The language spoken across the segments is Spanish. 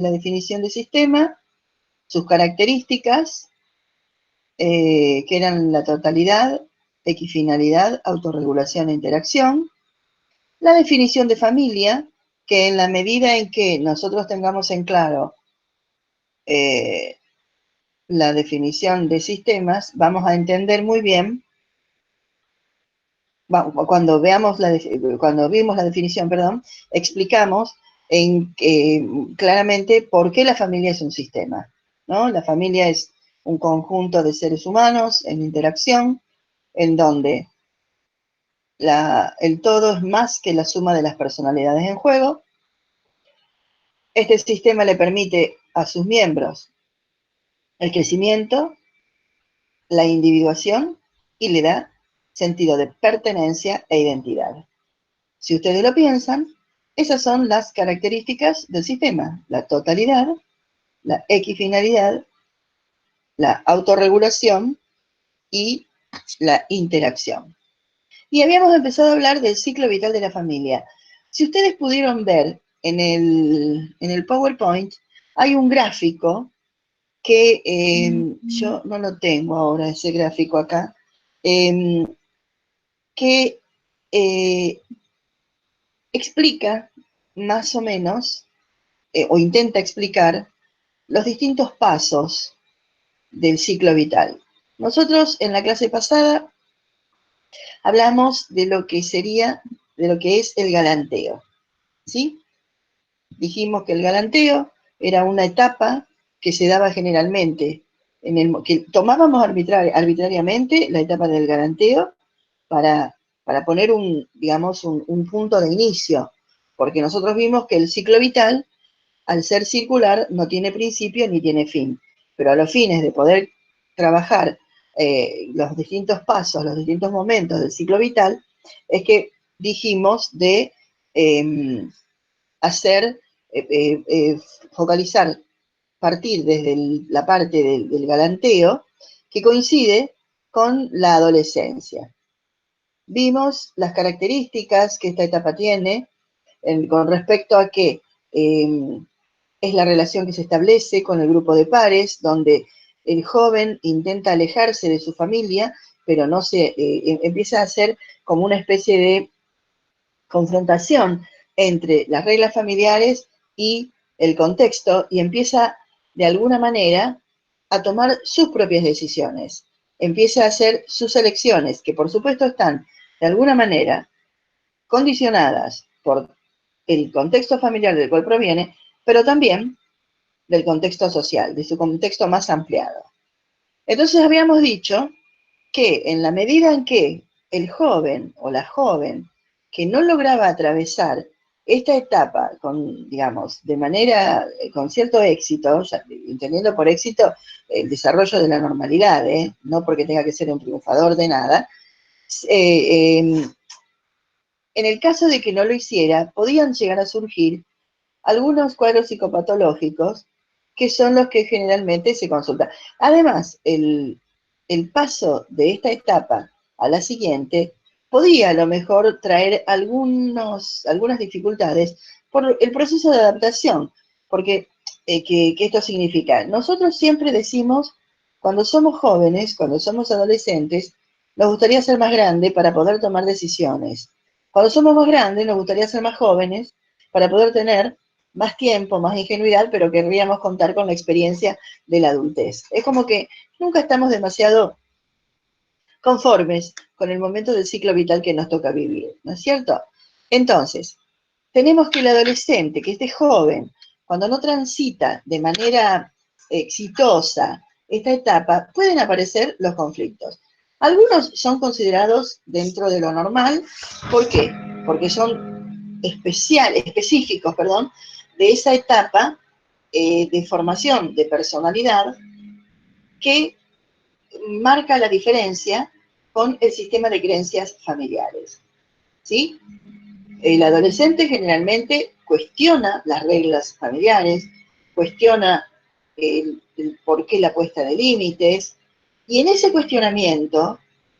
la definición de sistema, sus características, que eran la totalidad, equifinalidad, autorregulación e interacción. La definición de familia, que en la medida en que nosotros tengamos en claro la definición de sistemas, vamos a entender muy bien, cuando vimos la definición, perdón, explicamos claramente por qué la familia es un sistema, ¿no? La familia es un conjunto de seres humanos en interacción, en donde el todo es más que la suma de las personalidades en juego. Este sistema le permite a sus miembros el crecimiento, la individuación y le da sentido de pertenencia e identidad. Si ustedes lo piensan, esas son las características del sistema: la totalidad, la equifinalidad, la autorregulación y la interacción. Y habíamos empezado a hablar del ciclo vital de la familia. Si ustedes pudieron ver en el PowerPoint, hay un gráfico que yo no lo tengo ahora, ese gráfico acá, que explica más o menos, o intenta explicar, los distintos pasos del ciclo vital. Nosotros en la clase pasada hablamos de lo que es el galanteo, ¿sí? Dijimos que el galanteo era una etapa que se daba generalmente, que tomábamos arbitrariamente la etapa del galanteo para poner un punto de inicio, porque nosotros vimos que el ciclo vital, al ser circular, no tiene principio ni tiene fin, pero a los fines de poder trabajar los distintos pasos, los distintos momentos del ciclo vital, es que dijimos de focalizar, partir desde la parte del galanteo, que coincide con la adolescencia. Vimos las características que esta etapa tiene con respecto a que es la relación que se establece con el grupo de pares, donde el joven intenta alejarse de su familia, pero no empieza a hacer como una especie de confrontación entre las reglas familiares y el contexto, y empieza de alguna manera a tomar sus propias decisiones, empieza a hacer sus elecciones, que por supuesto están de alguna manera condicionadas por el contexto familiar del cual proviene, pero también del contexto social, de su contexto más ampliado. Entonces habíamos dicho que en la medida en que el joven o la joven que no lograba atravesar esta etapa con cierto éxito, entendiendo por éxito el desarrollo de la normalidad, no porque tenga que ser un triunfador de nada, en el caso de que no lo hiciera, podían llegar a surgir algunos cuadros psicopatológicos que son los que generalmente se consultan. Además, el paso de esta etapa a la siguiente podía a lo mejor traer algunas dificultades por el proceso de adaptación, porque ¿qué esto significa? Nosotros siempre decimos, cuando somos jóvenes, cuando somos adolescentes, nos gustaría ser más grandes para poder tomar decisiones. Cuando somos más grandes, nos gustaría ser más jóvenes para poder tener más tiempo, más ingenuidad, pero querríamos contar con la experiencia de la adultez. Es como que nunca estamos demasiado conformes con el momento del ciclo vital que nos toca vivir, ¿no es cierto? Entonces, tenemos que el adolescente, que este joven, cuando no transita de manera exitosa esta etapa, pueden aparecer los conflictos. Algunos son considerados dentro de lo normal. ¿Por qué? Porque son específicos, de esa etapa de formación de personalidad que marca la diferencia con el sistema de creencias familiares, ¿sí? El adolescente generalmente cuestiona las reglas familiares, cuestiona el por qué la puesta de límites, y en ese cuestionamiento,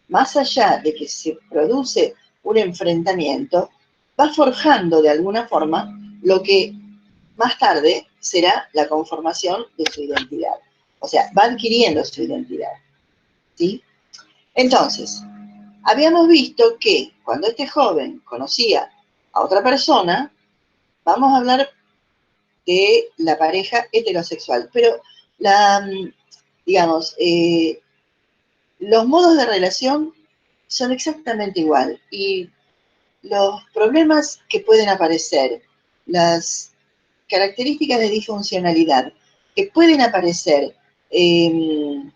más allá de que se produce un enfrentamiento, va forjando de alguna forma lo que más tarde será la conformación de su identidad. O sea, va adquiriendo su identidad, ¿sí? Entonces, habíamos visto que cuando este joven conocía a otra persona, vamos a hablar de la pareja heterosexual, pero digamos, los modos de relación son exactamente igual y los problemas que pueden aparecer, las características de disfuncionalidad que pueden aparecer en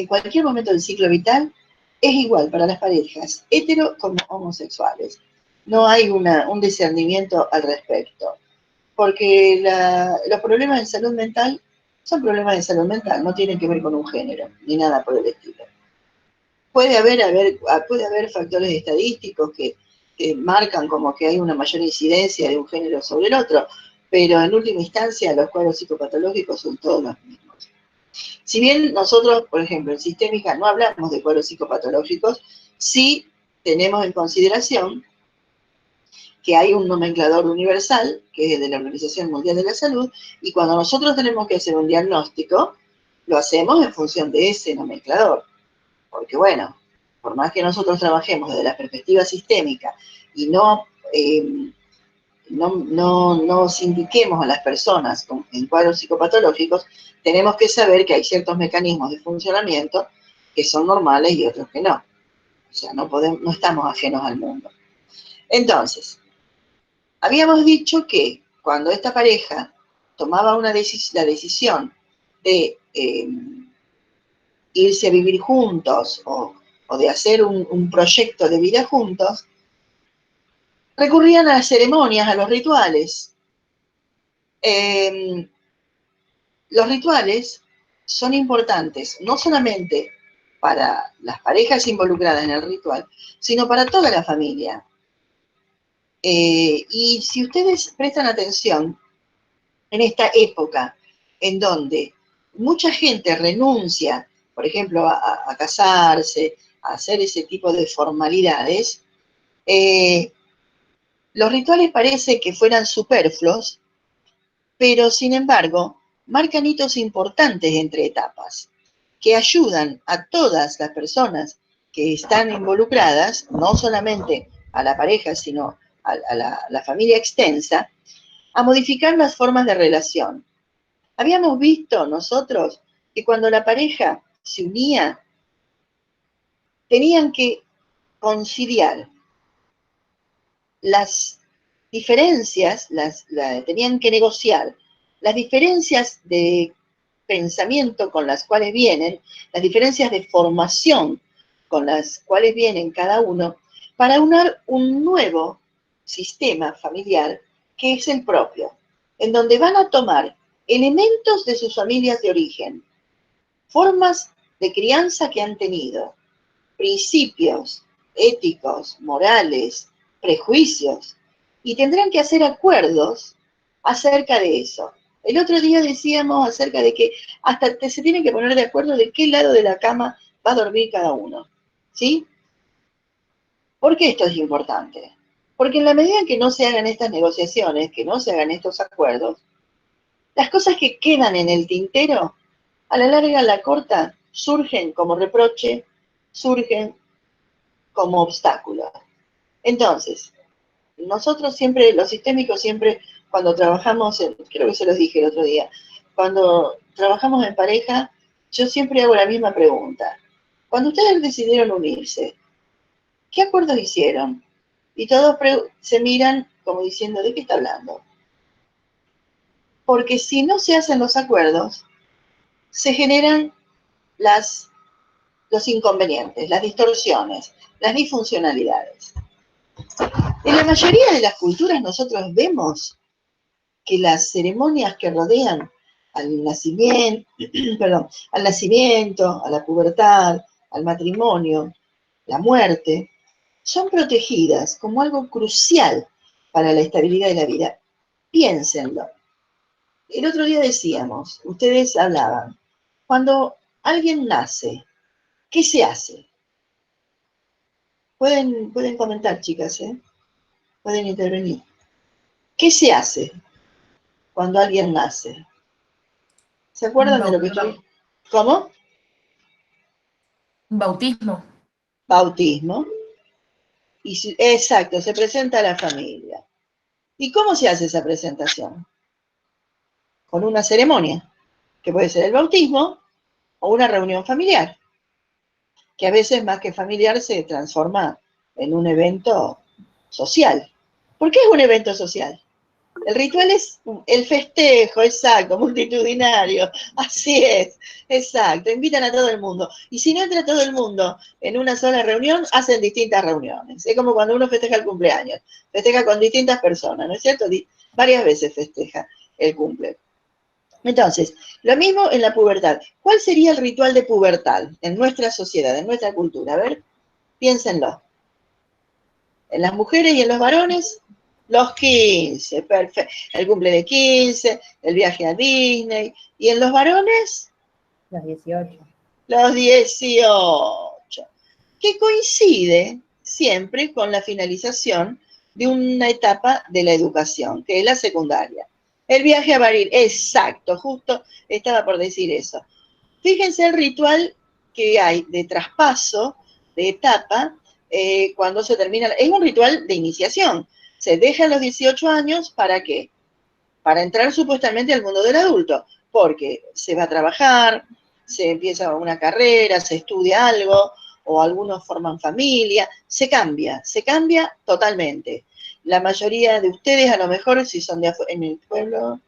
cualquier momento del ciclo vital es igual para las parejas hetero como homosexuales. No hay un discernimiento al respecto, porque los problemas de salud mental son problemas de salud mental, no tienen que ver con un género, ni nada por el estilo. Puede haber factores estadísticos que marcan como que hay una mayor incidencia de un género sobre el otro, pero en última instancia los cuadros psicopatológicos son todos los mismos. Si bien nosotros, por ejemplo, en Sistémica no hablamos de cuadros psicopatológicos, sí tenemos en consideración que hay un nomenclador universal, que es el de la Organización Mundial de la Salud, y cuando nosotros tenemos que hacer un diagnóstico, lo hacemos en función de ese nomenclador. Porque bueno, por más que nosotros trabajemos desde la perspectiva sistémica y no nos indiquemos a las personas en cuadros psicopatológicos, tenemos que saber que hay ciertos mecanismos de funcionamiento que son normales y otros que no. O sea, no estamos ajenos al mundo. Entonces, habíamos dicho que cuando esta pareja tomaba la decisión de irse a vivir juntos o de hacer un proyecto de vida juntos, recurrían a las ceremonias, a los rituales. Los rituales son importantes, no solamente para las parejas involucradas en el ritual, sino para toda la familia. Y si ustedes prestan atención, en esta época en donde mucha gente renuncia, por ejemplo, a casarse, a hacer ese tipo de formalidades, los rituales parece que fueran superfluos, pero sin embargo marcan hitos importantes entre etapas, que ayudan a todas las personas que están involucradas, no solamente a la pareja, sino a la familia extensa, a modificar las formas de relación. Habíamos visto nosotros que cuando la pareja se unía, tenían que conciliar las diferencias, tenían que negociar las diferencias de pensamiento con las cuales vienen, las diferencias de formación con las cuales vienen cada uno, para unir un nuevo sistema familiar que es el propio, en donde van a tomar elementos de sus familias de origen, formas de crianza que han tenido, principios éticos, morales, prejuicios, y tendrán que hacer acuerdos acerca de eso. El otro día decíamos acerca de que hasta se tienen que poner de acuerdo de qué lado de la cama va a dormir cada uno, ¿sí? ¿Por qué esto es importante? Porque en la medida en que no se hagan estas negociaciones, que no se hagan estos acuerdos, las cosas que quedan en el tintero, a la larga, a la corta, surgen como reproche, surgen como obstáculo. Entonces, nosotros siempre, los sistémicos siempre, cuando trabajamos, creo que se los dije el otro día, cuando trabajamos en pareja, yo siempre hago la misma pregunta. Cuando ustedes decidieron unirse, ¿qué acuerdos hicieron? Y todos se miran como diciendo, ¿de qué está hablando? Porque si no se hacen los acuerdos, se generan los inconvenientes, las distorsiones, las disfuncionalidades. En la mayoría de las culturas nosotros vemos que las ceremonias que rodean al nacimiento, perdón, al nacimiento, a la pubertad, al matrimonio, la muerte, son protegidas como algo crucial para la estabilidad de la vida. Piénsenlo. El otro día decíamos, ustedes hablaban, cuando alguien nace, ¿qué se hace? Pueden comentar, chicas, ¿eh? Pueden intervenir. ¿Qué se hace? cuando alguien nace. ¿Se Un acuerdan de lo que estoy? ¿Cómo? bautismo. Bautismo. Exacto, se presenta a la familia. ¿Y cómo se hace esa presentación? Con una ceremonia, que puede ser el bautismo o una reunión familiar, que a veces más que familiar se transforma en un evento social. ¿Por qué es un evento social? El ritual es el festejo, exacto, multitudinario, así es, exacto, invitan a todo el mundo. Y si no entra todo el mundo en una sola reunión, hacen distintas reuniones. Es como cuando uno festeja el cumpleaños, festeja con distintas personas, ¿no es cierto? Varias veces festeja el cumple. Entonces, lo mismo en la pubertad. ¿Cuál sería el ritual de pubertad en nuestra sociedad, en nuestra cultura? A ver, piénsenlo. En las mujeres y en los varones, los 15, perfecto. El cumple de 15, el viaje a Disney. ¿Y en los varones? Los 18. Los 18. Que coincide siempre con la finalización de una etapa de la educación, que es la secundaria. El viaje a París, exacto, justo estaba por decir eso. Fíjense el ritual que hay de traspaso, de etapa, cuando se termina. Es un ritual de iniciación. Se deja a los 18 años, ¿para qué? Para entrar supuestamente al mundo del adulto, porque se va a trabajar, se empieza una carrera, se estudia algo, o algunos forman familia, se cambia totalmente. La mayoría de ustedes, a lo mejor, si son en el pueblo,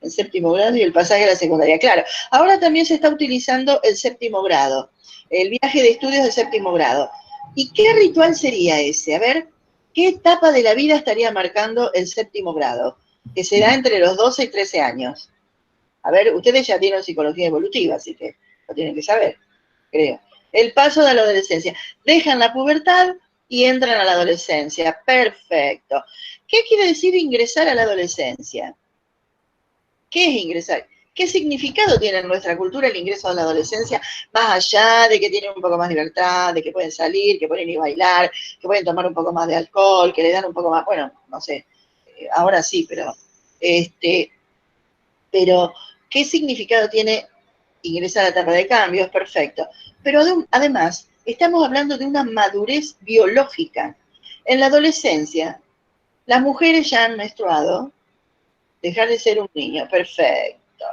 el séptimo grado y el pasaje a la secundaria. Claro, ahora también se está utilizando el séptimo grado, el viaje de estudios del séptimo grado. ¿Y qué ritual sería ese? A ver, ¿qué etapa de la vida estaría marcando el séptimo grado? Que se da entre los 12 y 13 años. A ver, ustedes ya tienen psicología evolutiva, así que lo tienen que saber, creo. El paso de la adolescencia. Dejan la pubertad y entran a la adolescencia. Perfecto. ¿Qué quiere decir ingresar a la adolescencia? ¿Qué es ingresar? ¿Qué significado tiene en nuestra cultura el ingreso a la adolescencia? Más allá de que tienen un poco más de libertad, de que pueden salir, que pueden ir a bailar, que pueden tomar un poco más de alcohol, que le dan un poco más, bueno, no sé, ahora sí, pero ¿qué significado tiene ingresar a la etapa de cambios? Perfecto. Pero además, estamos hablando de una madurez biológica. En la adolescencia, las mujeres ya han menstruado, dejar de ser un niño, perfecto.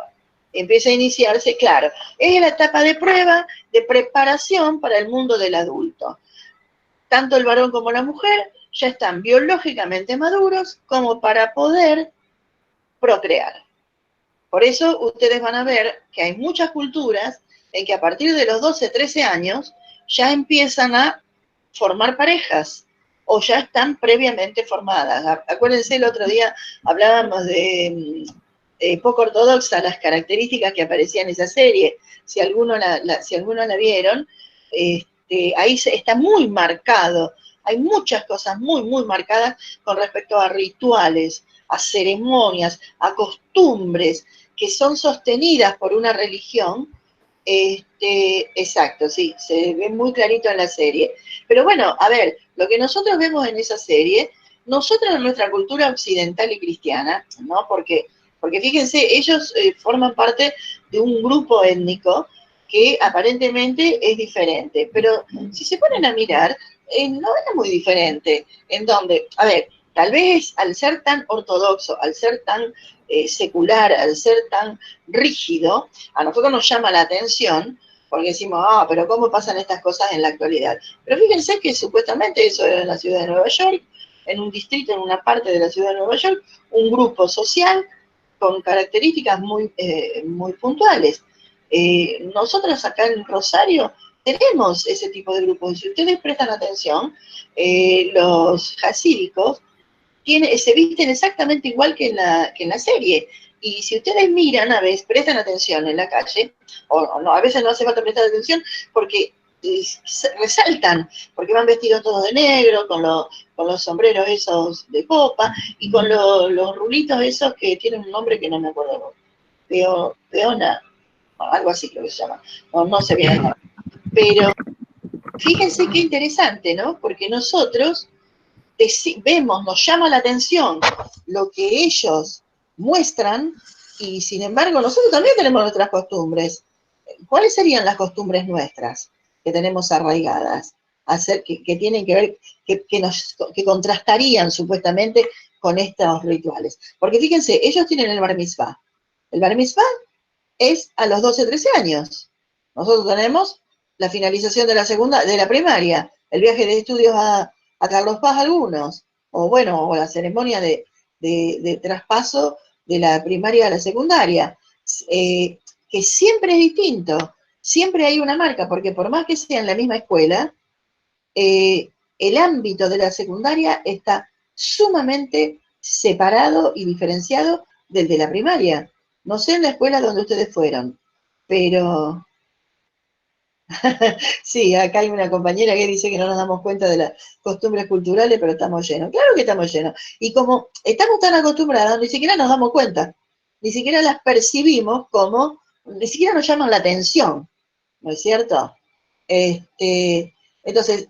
Empieza a iniciarse, claro, es la etapa de prueba, de preparación para el mundo del adulto. Tanto el varón como la mujer ya están biológicamente maduros como para poder procrear. Por eso ustedes van a ver que hay muchas culturas en que a partir de los 12, 13 años ya empiezan a formar parejas o ya están previamente formadas. Acuérdense, el otro día hablábamos de poco ortodoxa, las características que aparecían en esa serie. Si alguno la vieron, ahí está muy marcado. Hay muchas cosas muy, muy marcadas con respecto a rituales, a ceremonias, a costumbres que son sostenidas por una religión. Exacto, sí, se ve muy clarito en la serie. Pero bueno, a ver, lo que nosotros vemos en esa serie, nosotros en nuestra cultura occidental y cristiana, ¿no? Porque fíjense, ellos forman parte de un grupo étnico que aparentemente es diferente, pero si se ponen a mirar, no es muy diferente. En donde, a ver, tal vez al ser tan ortodoxo, al ser tan secular, al ser tan rígido, a nosotros nos llama la atención, porque decimos, pero ¿cómo pasan estas cosas en la actualidad? Pero fíjense que supuestamente eso era en la ciudad de Nueva York, en un distrito, en una parte de la ciudad de Nueva York, un grupo social con características muy, muy puntuales. Nosotros acá en Rosario tenemos ese tipo de grupos. Y si ustedes prestan atención, los hasídicos se visten exactamente igual que en la serie. Y si ustedes miran, a veces, prestan atención en la calle, o no, a veces no hace falta prestar atención porque resaltan, porque van vestidos todos de negro, con los sombreros esos de copa, y con los rulitos esos que tienen un nombre que no me acuerdo, peona, algo así creo que se llama, no sé bien el nombre. Pero fíjense qué interesante, ¿no? Porque nosotros vemos, nos llama la atención lo que ellos muestran, y sin embargo nosotros también tenemos nuestras costumbres. ¿Cuáles serían las costumbres nuestras que tenemos arraigadas? Que tienen que ver, que contrastarían supuestamente con estos rituales. Porque fíjense, ellos tienen el bar mitzvah. El bar mitzvah es a los 12, 13 años. Nosotros tenemos la finalización de la primaria, el viaje de estudios a Carlos Paz algunos, o bueno, o la ceremonia de traspaso de la primaria a la secundaria, que siempre es distinto, siempre hay una marca, porque por más que sea en la misma escuela, el ámbito de la secundaria está sumamente separado y diferenciado del de la primaria. No sé en la escuela donde ustedes fueron, pero sí, acá hay una compañera que dice que no nos damos cuenta de las costumbres culturales, pero estamos llenos. Claro que estamos llenos. Y como estamos tan acostumbrados, ni siquiera nos damos cuenta, ni siquiera las percibimos como, ni siquiera nos llaman la atención, ¿no es cierto? Entonces,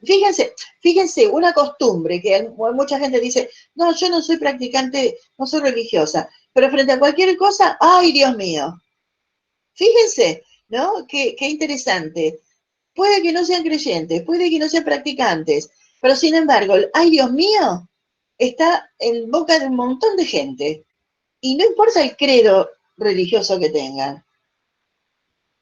fíjense, una costumbre que mucha gente dice, no, yo no soy practicante, no soy religiosa, pero frente a cualquier cosa, ¡ay, Dios mío! Fíjense, ¿no? Qué interesante. Puede que no sean creyentes, puede que no sean practicantes, pero sin embargo, el ¡ay, Dios mío! Está en boca de un montón de gente. Y no importa el credo religioso que tengan.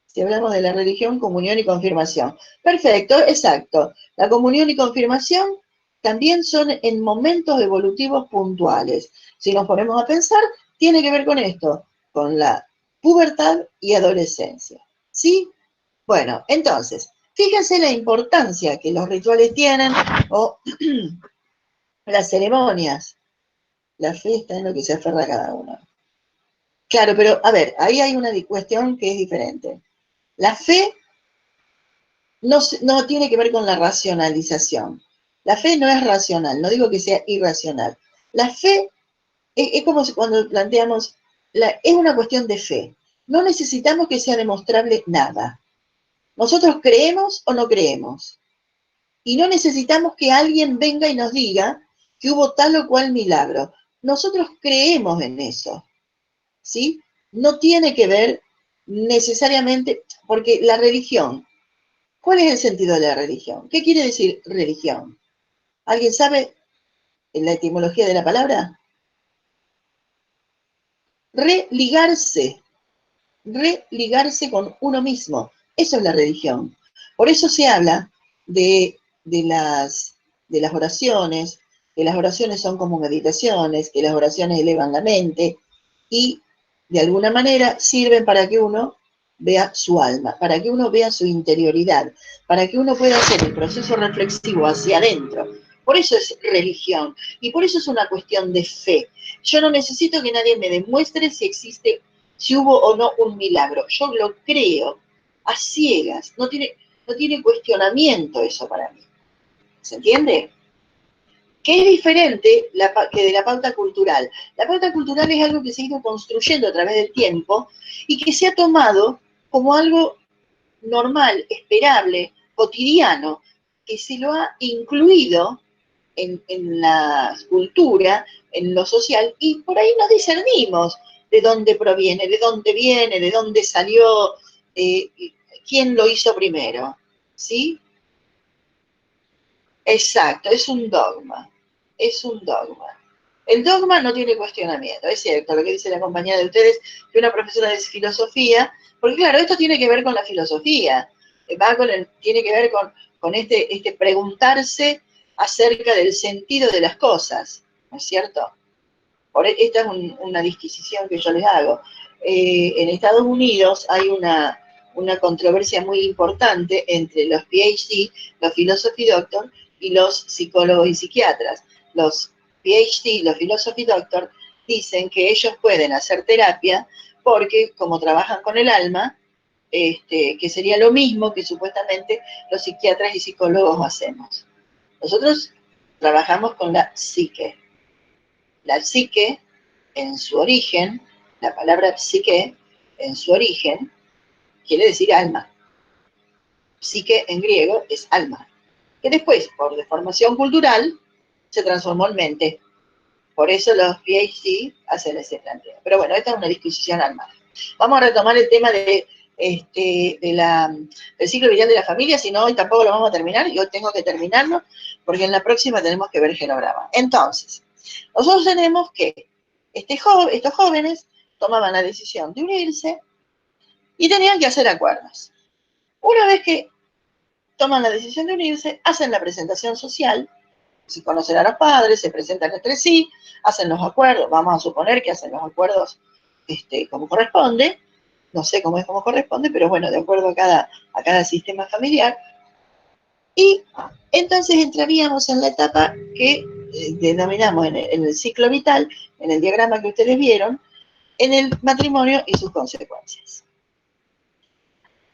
Si hablamos de la religión, comunión y confirmación. Perfecto, exacto. La comunión y confirmación también son en momentos evolutivos puntuales. Si nos ponemos a pensar, tiene que ver con esto, con la pubertad y adolescencia. ¿Sí? Bueno, entonces, fíjense la importancia que los rituales tienen o las ceremonias. La fe está en lo que se aferra a cada uno. Claro, pero a ver, ahí hay una cuestión que es diferente. La fe no tiene que ver con la racionalización. La fe no es racional, no digo que sea irracional. La fe es como cuando planteamos, es una cuestión de fe. No necesitamos que sea demostrable nada. Nosotros creemos o no creemos. Y no necesitamos que alguien venga y nos diga que hubo tal o cual milagro. Nosotros creemos en eso, ¿sí? No tiene que ver necesariamente, porque la religión, ¿cuál es el sentido de la religión? ¿Qué quiere decir religión? ¿Alguien sabe la etimología de la palabra? Religarse, religarse con uno mismo. Eso es la religión. Por eso se habla de, de, las, de las oraciones, que las oraciones son como meditaciones, que las oraciones elevan la mente y de alguna manera sirven para que uno vea su alma, para que uno vea su interioridad, para que uno pueda hacer el proceso reflexivo hacia adentro. Por eso es religión y por eso es una cuestión de fe. Yo no necesito que nadie me demuestre si existe, si hubo o no un milagro. Yo lo creo a ciegas, no tiene cuestionamiento eso para mí. ¿Se entiende? Que es diferente que de la pauta cultural. La pauta cultural es algo que se ha ido construyendo a través del tiempo y que se ha tomado como algo normal, esperable, cotidiano, que se lo ha incluido en la cultura, en lo social, y por ahí nos discernimos de dónde proviene, de dónde viene, de dónde salió, eh, quién lo hizo primero. ¿Sí? Exacto, es un dogma. Es un dogma. El dogma no tiene cuestionamiento, es cierto lo que dice la compañía de ustedes, que una profesora de filosofía, porque claro, esto tiene que ver con la filosofía, tiene que ver con este preguntarse acerca del sentido de las cosas, ¿no es cierto? Esta es una disquisición que yo les hago. En Estados Unidos hay una controversia muy importante entre los PhD, los philosophy doctor, y los psicólogos y psiquiatras. Los PhD, los philosophy doctor, dicen que ellos pueden hacer terapia porque, como trabajan con el alma, que sería lo mismo que supuestamente los psiquiatras y psicólogos hacemos. Nosotros trabajamos con la psique. La psique, en su origen, la palabra psique, en su origen, quiere decir alma. Psique en griego es alma, que después, por deformación cultural, se transformó en mente. Por eso los PhD hacen ese planteo. Pero bueno, esta es una discusión al margen. Vamos a retomar el tema del ciclo vital de la familia, si no, hoy tampoco lo vamos a terminar, y hoy tengo que terminarlo, porque en la próxima tenemos que ver genograma. Entonces, nosotros tenemos que estos jóvenes tomaban la decisión de unirse y tenían que hacer acuerdos. Una vez que toman la decisión de unirse, hacen la presentación social, se conocen a los padres, se presentan entre sí, hacen los acuerdos, vamos a suponer que hacen los acuerdos como corresponde, no sé cómo es como corresponde, pero bueno, de acuerdo a cada sistema familiar, y entonces entraríamos en la etapa que denominamos en el ciclo vital, en el diagrama que ustedes vieron, en el matrimonio y sus consecuencias.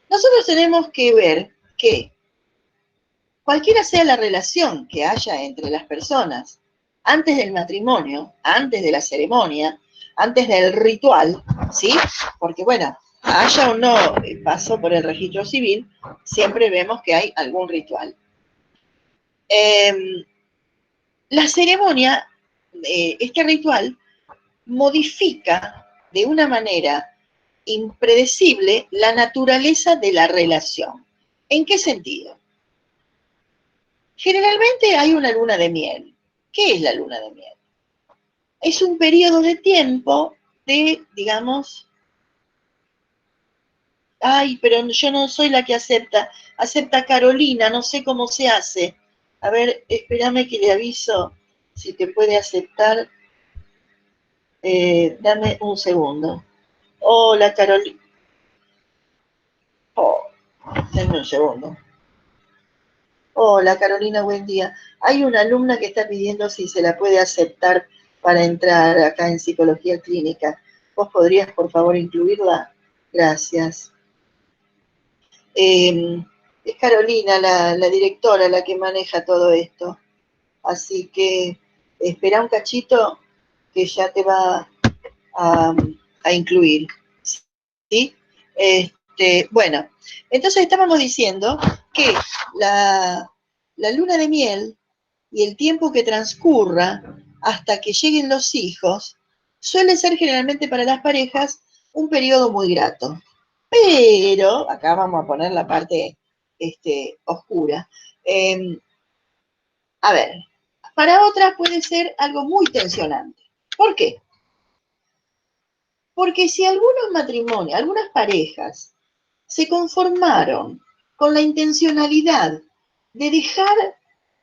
Nosotros tenemos que ver que cualquiera sea la relación que haya entre las personas antes del matrimonio, antes de la ceremonia, antes del ritual, ¿sí? Porque, bueno, haya o no paso por el registro civil, siempre vemos que hay algún ritual. La ceremonia, este ritual, modifica de una manera impredecible la naturaleza de la relación. ¿En qué sentido? Generalmente hay una luna de miel. ¿Qué es la luna de miel? Es un periodo de tiempo de, digamos, ay, pero yo no soy la que acepta Carolina, no sé cómo se hace. A ver, espérame que le aviso si te puede aceptar. Dame un segundo. Hola, Carolina. Oh, dame un segundo. Hola, Carolina, buen día. Hay una alumna que está pidiendo si se la puede aceptar para entrar acá en psicología clínica. ¿Vos podrías, por favor, incluirla? Gracias. Es Carolina, la directora, la que maneja todo esto. Así que espera un cachito que ya te va a incluir. ¿Sí? Bueno, entonces estábamos diciendo que la luna de miel y el tiempo que transcurra hasta que lleguen los hijos suele ser generalmente para las parejas un periodo muy grato. Pero, acá vamos a poner la parte oscura. A ver, para otras puede ser algo muy tensionante. ¿Por qué? Porque si algunos matrimonios, algunas parejas se conformaron con la intencionalidad de dejar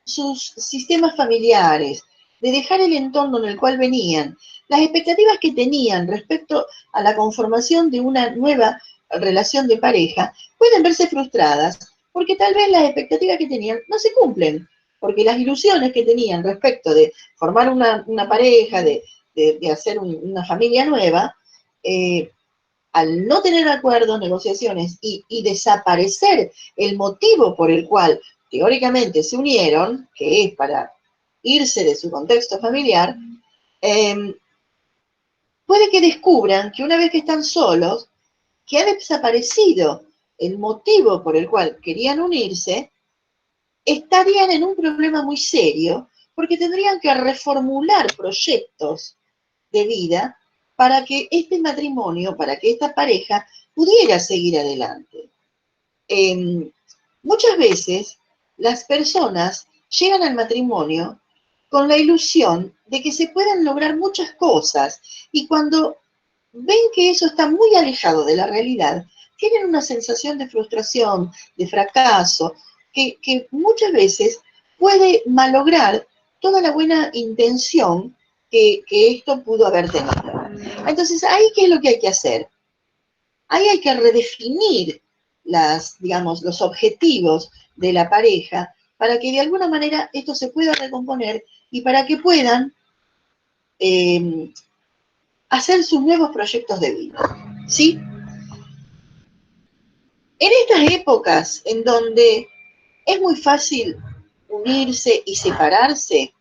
sus sistemas familiares, de dejar el entorno en el cual venían, las expectativas que tenían respecto a la conformación de una nueva relación de pareja, pueden verse frustradas porque tal vez las expectativas que tenían no se cumplen, porque las ilusiones que tenían respecto de formar una pareja, de hacer una familia nueva, al no tener acuerdos, negociaciones y desaparecer el motivo por el cual teóricamente se unieron, que es para irse de su contexto familiar, puede que descubran que una vez que están solos, que ha desaparecido el motivo por el cual querían unirse, estarían en un problema muy serio porque tendrían que reformular proyectos de vida para que este matrimonio, para que esta pareja pudiera seguir adelante. Muchas veces las personas llegan al matrimonio con la ilusión de que se puedan lograr muchas cosas y cuando ven que eso está muy alejado de la realidad, tienen una sensación de frustración, de fracaso, que muchas veces puede malograr toda la buena intención que esto pudo haber tenido. Entonces, ¿ahí qué es lo que hay que hacer? Ahí hay que redefinir digamos, los objetivos de la pareja para que de alguna manera esto se pueda recomponer y para que puedan hacer sus nuevos proyectos de vida. ¿Sí? En estas épocas en donde es muy fácil unirse y separarse,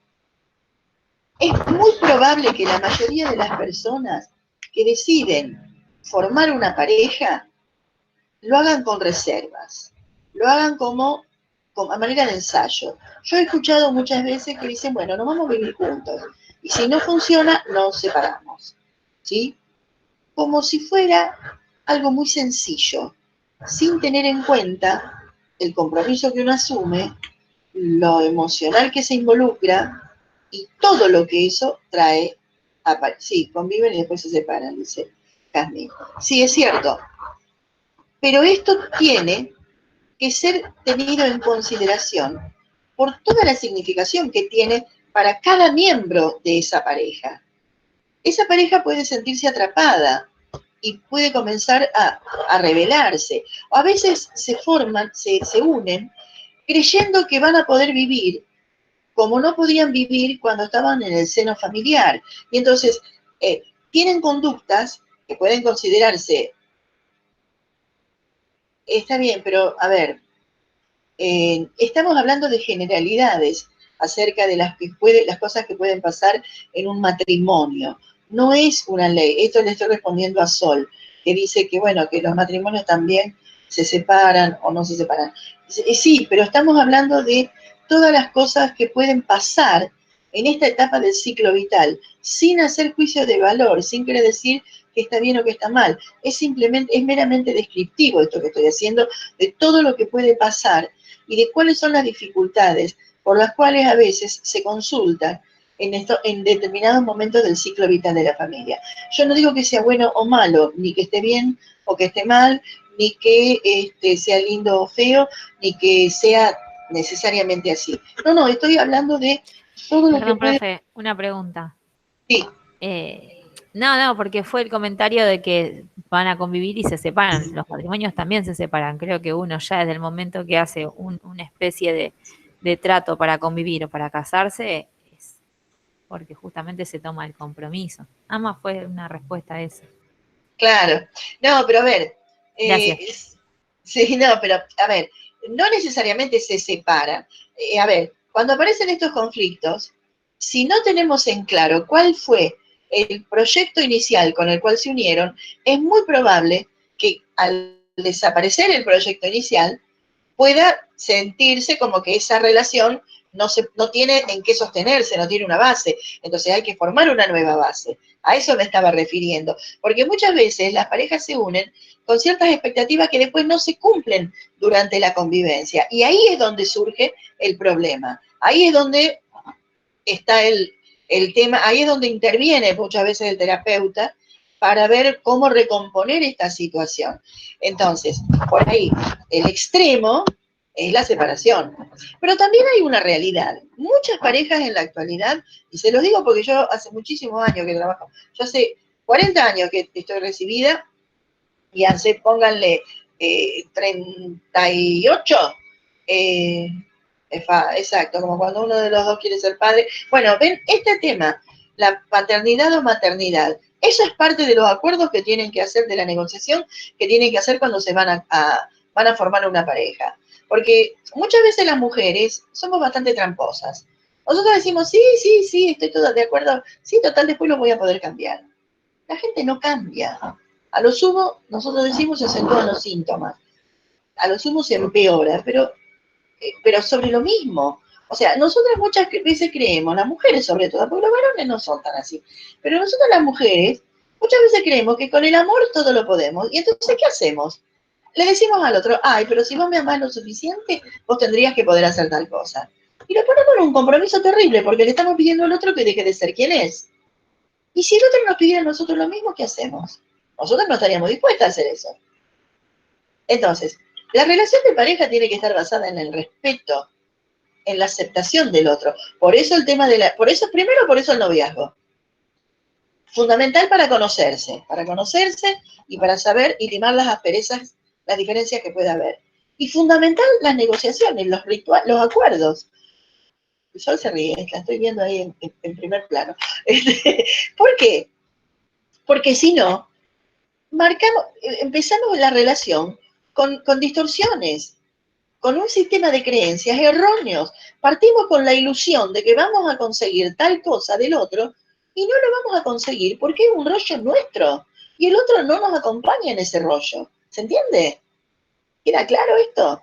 es muy probable que la mayoría de las personas que deciden formar una pareja lo hagan con reservas, lo hagan como a manera de ensayo. Yo he escuchado muchas veces que dicen, bueno, nos vamos a vivir juntos. Y si no funciona, nos separamos, ¿sí? Como si fuera algo muy sencillo, sin tener en cuenta el compromiso que uno asume, lo emocional que se involucra y todo lo que eso trae. Sí, conviven y después se separan, dice Jasmine. Sí, es cierto, pero esto tiene que ser tenido en consideración por toda la significación que tiene para cada miembro de esa pareja. Esa pareja puede sentirse atrapada y puede comenzar a rebelarse. O a veces se forman, se unen, creyendo que van a poder vivir como no podían vivir cuando estaban en el seno familiar. Y entonces tienen conductas que pueden considerarse, está bien, pero a ver, estamos hablando de generalidades acerca de las cosas que pueden pasar en un matrimonio. No es una ley. Esto le estoy respondiendo a Sol, que dice que, bueno, que los matrimonios también se separan o no se separan. Sí, pero estamos hablando de todas las cosas que pueden pasar en esta etapa del ciclo vital, sin hacer juicio de valor, sin querer decir que está bien o que está mal. Es meramente descriptivo esto que estoy haciendo, de todo lo que puede pasar y de cuáles son las dificultades por las cuales a veces se consulta en determinados momentos del ciclo vital de la familia. Yo no digo que sea bueno o malo, ni que esté bien o que esté mal, ni que sea lindo o feo, ni que sea necesariamente así. No, estoy hablando de todo lo que Perdón, puede... profe, una pregunta. Sí, No, porque fue el comentario de que van a convivir y se separan. Los matrimonios también se separan. Creo que uno ya desde el momento que hace una especie de trato para convivir o para casarse, es porque justamente se toma el compromiso. Nada más fue una respuesta a eso. claro. No, pero a ver, Gracias. sí, no, pero a ver, no necesariamente se separan. A ver, cuando aparecen estos conflictos, si no tenemos en claro cuál fue el proyecto inicial con el cual se unieron, es muy probable que al desaparecer el proyecto inicial pueda sentirse como que esa relación no tiene en qué sostenerse, no tiene una base. Entonces hay que formar una nueva base. A eso me estaba refiriendo. Porque muchas veces las parejas se unen con ciertas expectativas que después no se cumplen durante la convivencia. Y ahí es donde surge el problema. Ahí es donde está el tema, ahí es donde interviene muchas veces el terapeuta para ver cómo recomponer esta situación. Entonces, por ahí, el extremo es la separación. Pero también hay una realidad. Muchas parejas en la actualidad, y se los digo porque yo hace muchísimos años que trabajo, yo hace 40 años que estoy recibida y hace, pónganle, 38, eh, exacto, como cuando uno de los dos quiere ser padre. Bueno, ven, este tema, la paternidad o maternidad, eso es parte de los acuerdos que tienen que hacer, de la negociación que tienen que hacer cuando se van a formar una pareja. Porque muchas veces las mujeres somos bastante tramposas. Nosotros decimos, sí, estoy toda de acuerdo, sí, total, después lo voy a poder cambiar. La gente no cambia. A lo sumo, nosotros decimos, se acentúan los síntomas. A lo sumo se empeora, pero sobre lo mismo. O sea, nosotras muchas veces creemos, las mujeres sobre todo, porque los varones no son tan así, pero nosotras las mujeres muchas veces creemos que con el amor todo lo podemos. Y entonces, ¿qué hacemos? Le decimos al otro, ay, pero si vos me amás lo suficiente, vos tendrías que poder hacer tal cosa. Y lo ponemos en un compromiso terrible, porque le estamos pidiendo al otro que deje de ser quien es. Y si el otro nos pidiera a nosotros lo mismo, ¿qué hacemos? Nosotros no estaríamos dispuestas a hacer eso. Entonces, la relación de pareja tiene que estar basada en el respeto, en la aceptación del otro. Por eso el tema por eso el noviazgo. Fundamental para conocerse y para saber y limar las asperezas, las diferencias que pueda haber. Y fundamental las negociaciones, los rituales, los acuerdos. El sol se ríe, la estoy viendo ahí en primer plano. ¿Por qué? Porque si no, empezamos la relación con distorsiones, con un sistema de creencias erróneos. Partimos con la ilusión de que vamos a conseguir tal cosa del otro y no lo vamos a conseguir porque es un rollo nuestro y el otro no nos acompaña en ese rollo. ¿Se entiende? ¿Queda claro esto?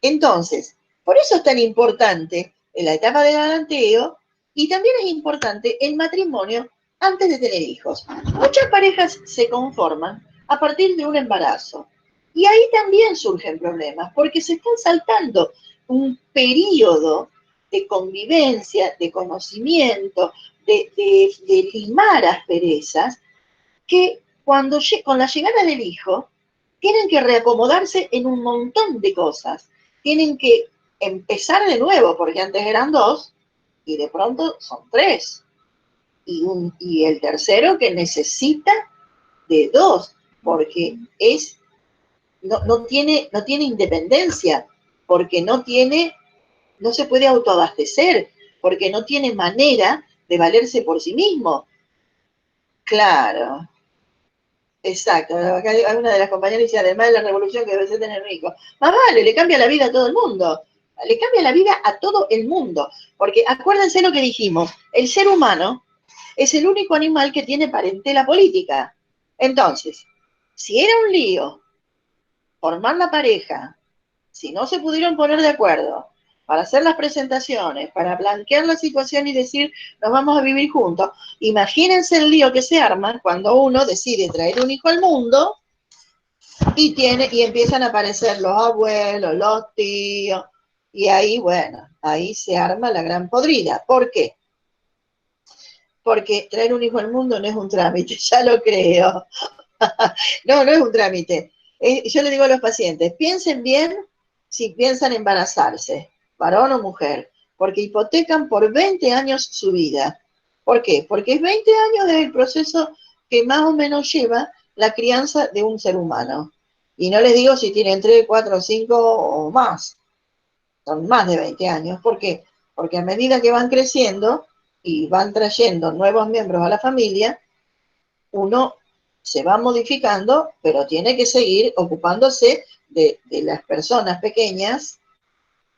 Entonces, por eso es tan importante en la etapa de galanteo Y también es importante el matrimonio antes de tener hijos. Muchas parejas se conforman a partir de un embarazo. Y ahí también surgen problemas, porque se están saltando un periodo de convivencia, de conocimiento, de limar asperezas, que con la llegada del hijo tienen que reacomodarse en un montón de cosas. Tienen que empezar de nuevo, porque antes eran dos y de pronto son tres. Y el tercero que necesita de dos, porque no tiene independencia, porque no se puede autoabastecer, porque no tiene manera de valerse por sí mismo. Claro, exacto. Acá hay una de las compañeras dice, además de la revolución que debe ser tener rico. Más vale, le cambia la vida a todo el mundo. Le cambia la vida a todo el mundo. Porque acuérdense lo que dijimos, el ser humano es el único animal que tiene parentela política. Entonces, si era un lío formar la pareja, si no se pudieron poner de acuerdo para hacer las presentaciones, para blanquear la situación y decir nos vamos a vivir juntos, imagínense el lío que se arma cuando uno decide traer un hijo al mundo y empiezan a aparecer los abuelos, los tíos, y ahí, bueno, ahí se arma la gran podrida. ¿Por qué? Porque traer un hijo al mundo no es un trámite, ya lo creo. No, no es un trámite. Yo le digo a los pacientes, piensen bien si piensan embarazarse, varón o mujer, porque hipotecan por 20 años su vida. ¿Por qué? Porque es 20 años del proceso que más o menos lleva la crianza de un ser humano. Y no les digo si tienen 3, 4, 5 o más. Son más de 20 años. ¿Por qué? Porque a medida que van creciendo y van trayendo nuevos miembros a la familia, uno se va modificando, pero tiene que seguir ocupándose de las personas pequeñas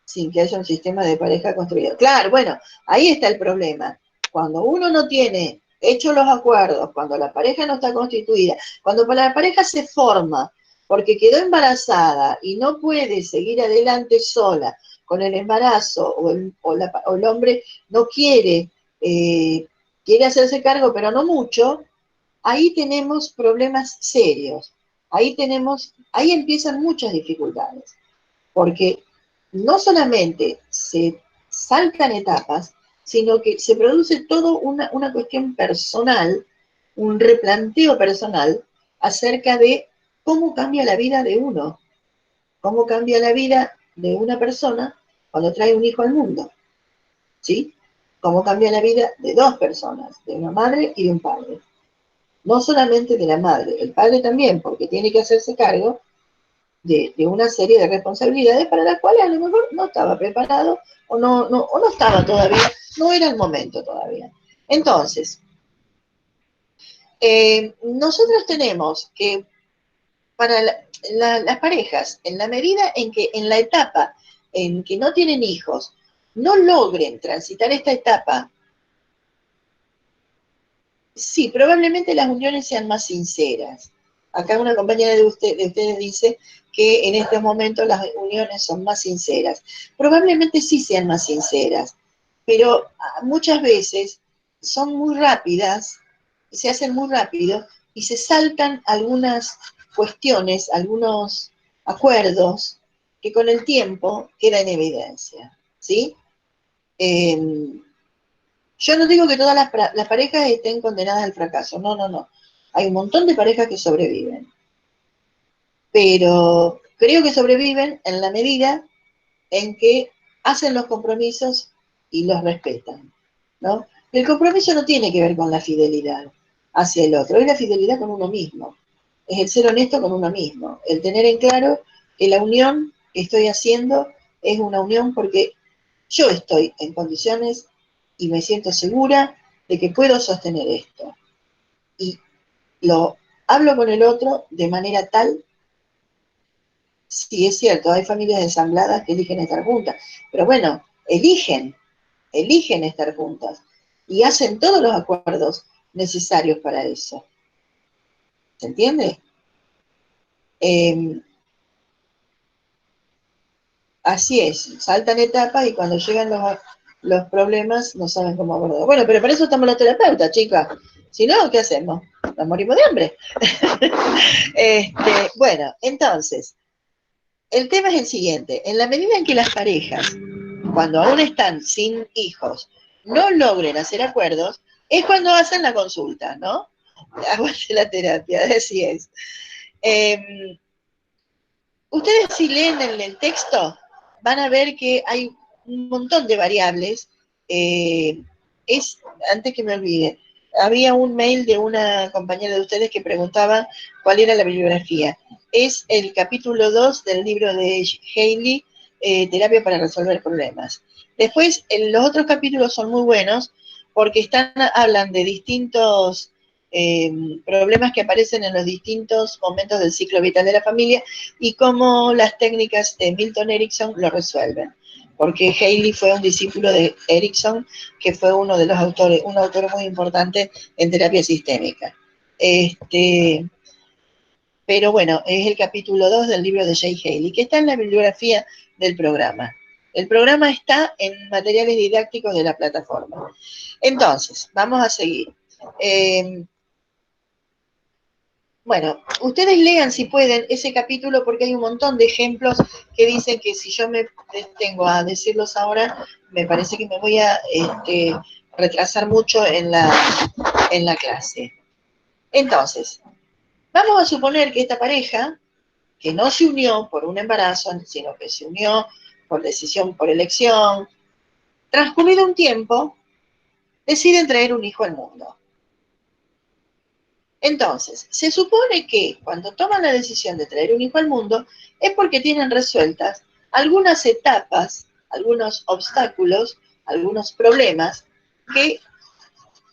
sin que haya un sistema de pareja construido. Claro, bueno, ahí está el problema. Cuando uno no tiene hechos los acuerdos, cuando la pareja no está constituida, cuando la pareja se forma porque quedó embarazada y no puede seguir adelante sola con el embarazo o el hombre no quiere hacerse cargo, pero no mucho, ahí tenemos problemas serios. Ahí empiezan muchas dificultades, porque no solamente se saltan etapas, sino que se produce toda una cuestión personal, un replanteo personal acerca de cómo cambia la vida de uno, cómo cambia la vida de una persona cuando trae un hijo al mundo, ¿sí? Cómo cambia la vida de dos personas, de una madre y de un padre. No solamente de la madre, el padre también, porque tiene que hacerse cargo de una serie de responsabilidades para las cuales a lo mejor no estaba preparado o no estaba todavía, no era el momento todavía. Entonces, nosotros tenemos que, para las parejas, en la medida en que en la etapa en que no tienen hijos, no logren transitar esta etapa, sí, probablemente las uniones sean más sinceras. Acá una compañera de ustedes dice que en estos momentos las uniones son más sinceras. Probablemente sí sean más sinceras, pero muchas veces son muy rápidas, se hacen muy rápido y se saltan algunas cuestiones, algunos acuerdos que con el tiempo quedan en evidencia, ¿sí? Yo no digo que todas las parejas estén condenadas al fracaso, no, no, no. Hay un montón de parejas que sobreviven, pero creo que sobreviven en la medida en que hacen los compromisos y los respetan, ¿no? El compromiso no tiene que ver con la fidelidad hacia el otro, es la fidelidad con uno mismo, es el ser honesto con uno mismo, el tener en claro que la unión que estoy haciendo es una unión porque yo estoy en condiciones y me siento segura de que puedo sostener esto. Y lo hablo con el otro de manera tal, sí es cierto, hay familias ensambladas que eligen estar juntas, pero bueno, eligen estar juntas y hacen todos los acuerdos necesarios para eso. ¿Se entiende? Eh, Así es, saltan etapas y cuando llegan los problemas no saben cómo abordar. Bueno, pero para eso estamos los terapeutas, chicas. Si no, ¿qué hacemos? Nos morimos de hambre. Bueno, entonces, el tema es el siguiente. En la medida en que las parejas, cuando aún están sin hijos, no logren hacer acuerdos, es cuando hacen la consulta, ¿no? Aguante la terapia, así es. Ustedes si leen el texto, van a ver que hay un montón de variables. Antes que me olvide, había un mail de una compañera de ustedes que preguntaba cuál era la bibliografía. Es el capítulo 2 del libro de Haley, Terapia para resolver problemas. Después, los otros capítulos son muy buenos porque hablan de distintos problemas que aparecen en los distintos momentos del ciclo vital de la familia y cómo las técnicas de Milton Erickson lo resuelven. Porque Haley fue un discípulo de Erickson, que fue uno de los autores, un autor muy importante en terapia sistémica. Pero bueno, es el capítulo 2 del libro de Jay Haley, que está en la bibliografía del programa. El programa está en materiales didácticos de la plataforma. Entonces, vamos a seguir. Bueno, ustedes lean si pueden ese capítulo porque hay un montón de ejemplos que dicen que si yo me detengo a decirlos ahora, me parece que me voy a retrasar mucho en la clase. Entonces, vamos a suponer que esta pareja, que no se unió por un embarazo, sino que se unió por decisión, por elección, transcurrido un tiempo, deciden traer un hijo al mundo. Entonces, se supone que cuando toman la decisión de traer un hijo al mundo es porque tienen resueltas algunas etapas, algunos obstáculos, algunos problemas que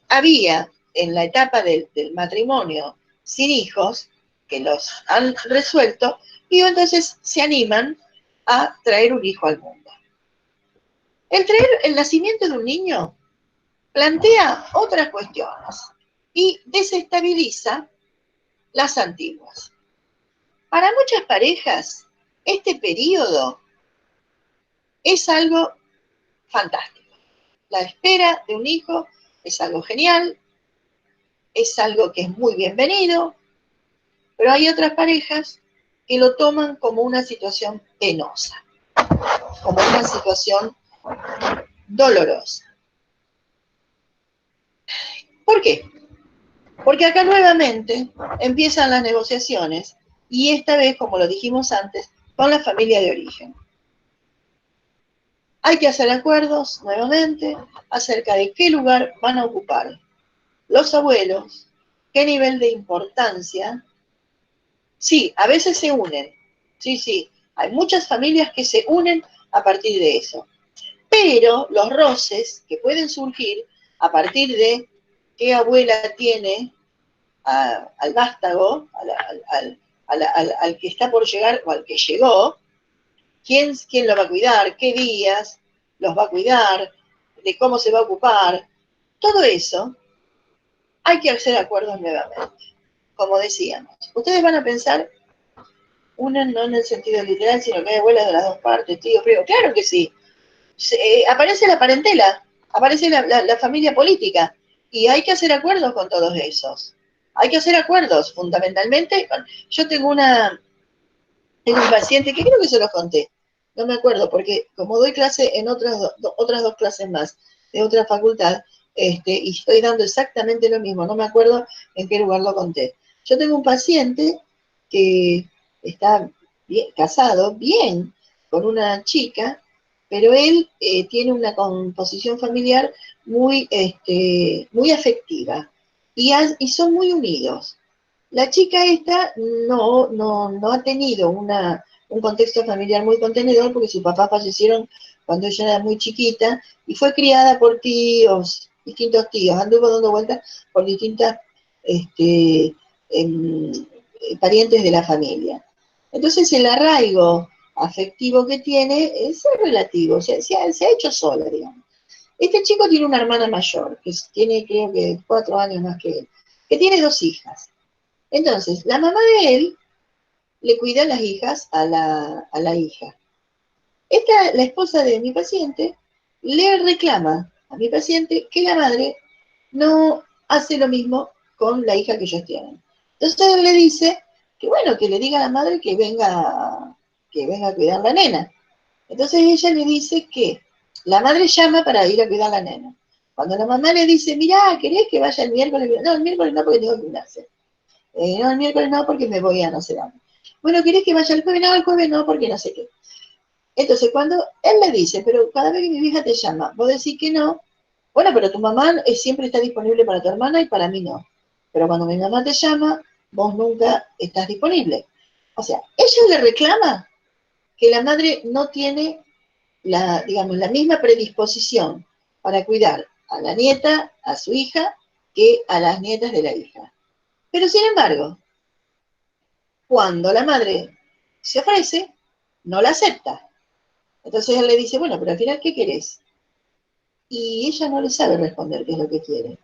había en la etapa del matrimonio sin hijos, que los han resuelto, y entonces se animan a traer un hijo al mundo. El nacimiento de un niño plantea otras cuestiones y desestabiliza las antiguas. Para muchas parejas, este periodo es algo fantástico. La espera de un hijo es algo genial, es algo que es muy bienvenido, pero hay otras parejas que lo toman como una situación penosa, como una situación dolorosa. ¿Por qué? Porque acá nuevamente empiezan las negociaciones y esta vez, como lo dijimos antes, con la familia de origen. Hay que hacer acuerdos nuevamente acerca de qué lugar van a ocupar los abuelos, qué nivel de importancia. Sí, a veces se unen. Sí, hay muchas familias que se unen a partir de eso. Pero los roces que pueden surgir a partir de qué abuela tiene al vástago, al que está por llegar o al que llegó, quién lo va a cuidar, qué días los va a cuidar, de cómo se va a ocupar, todo eso hay que hacer acuerdos nuevamente. Como decíamos, ustedes van a pensar, una no en el sentido literal, sino que hay abuelas de las dos partes, tíos, primos, claro que sí. Aparece la parentela, aparece la familia política, y hay que hacer acuerdos con todos esos. Hay que hacer acuerdos, fundamentalmente. Yo tengo un paciente que creo que se los conté, no me acuerdo, porque como doy clase en otras dos clases más de otra facultad, y estoy dando exactamente lo mismo, no me acuerdo en qué lugar lo conté. Yo tengo un paciente que está casado, bien, con una chica, pero él tiene una composición familiar muy, muy afectiva y son muy unidos. La chica esta no ha tenido un contexto familiar muy contenedor porque sus papás fallecieron cuando ella era muy chiquita y fue criada por tíos, distintos tíos, anduvo dando vueltas por distintas parientes de la familia. Entonces el arraigo afectivo que tiene es relativo, se ha hecho sola, digamos. Este chico tiene una hermana mayor, que tiene creo que 4 años más que él, que tiene 2 hijas. Entonces, la mamá de él le cuida a las hijas a la hija. La esposa de mi paciente le reclama a mi paciente que la madre no hace lo mismo con la hija que ellos tienen. Entonces él le dice que bueno, que le diga a la madre que venga a cuidar a la nena. Entonces ella le dice que la madre llama para ir a cuidar a la nena. Cuando la mamá le dice, mirá, ¿querés que vaya el miércoles? No, el miércoles no porque tengo que gimnasia. No, el miércoles no porque me voy a no sé dónde. Bueno, ¿querés que vaya el jueves? No, el jueves no porque no sé qué. Entonces, cuando él le dice, pero cada vez que mi hija te llama, vos decís que no, bueno, pero tu mamá siempre está disponible para tu hermana y para mí no. Pero cuando mi mamá te llama, vos nunca estás disponible. O sea, ella le reclama que la madre no tiene digamos, la misma predisposición para cuidar a la nieta, a su hija, que a las nietas de la hija. Pero sin embargo, cuando la madre se ofrece, no la acepta. Entonces él le dice, bueno, pero al final, ¿qué querés? Y ella no le sabe responder qué es lo que quiere.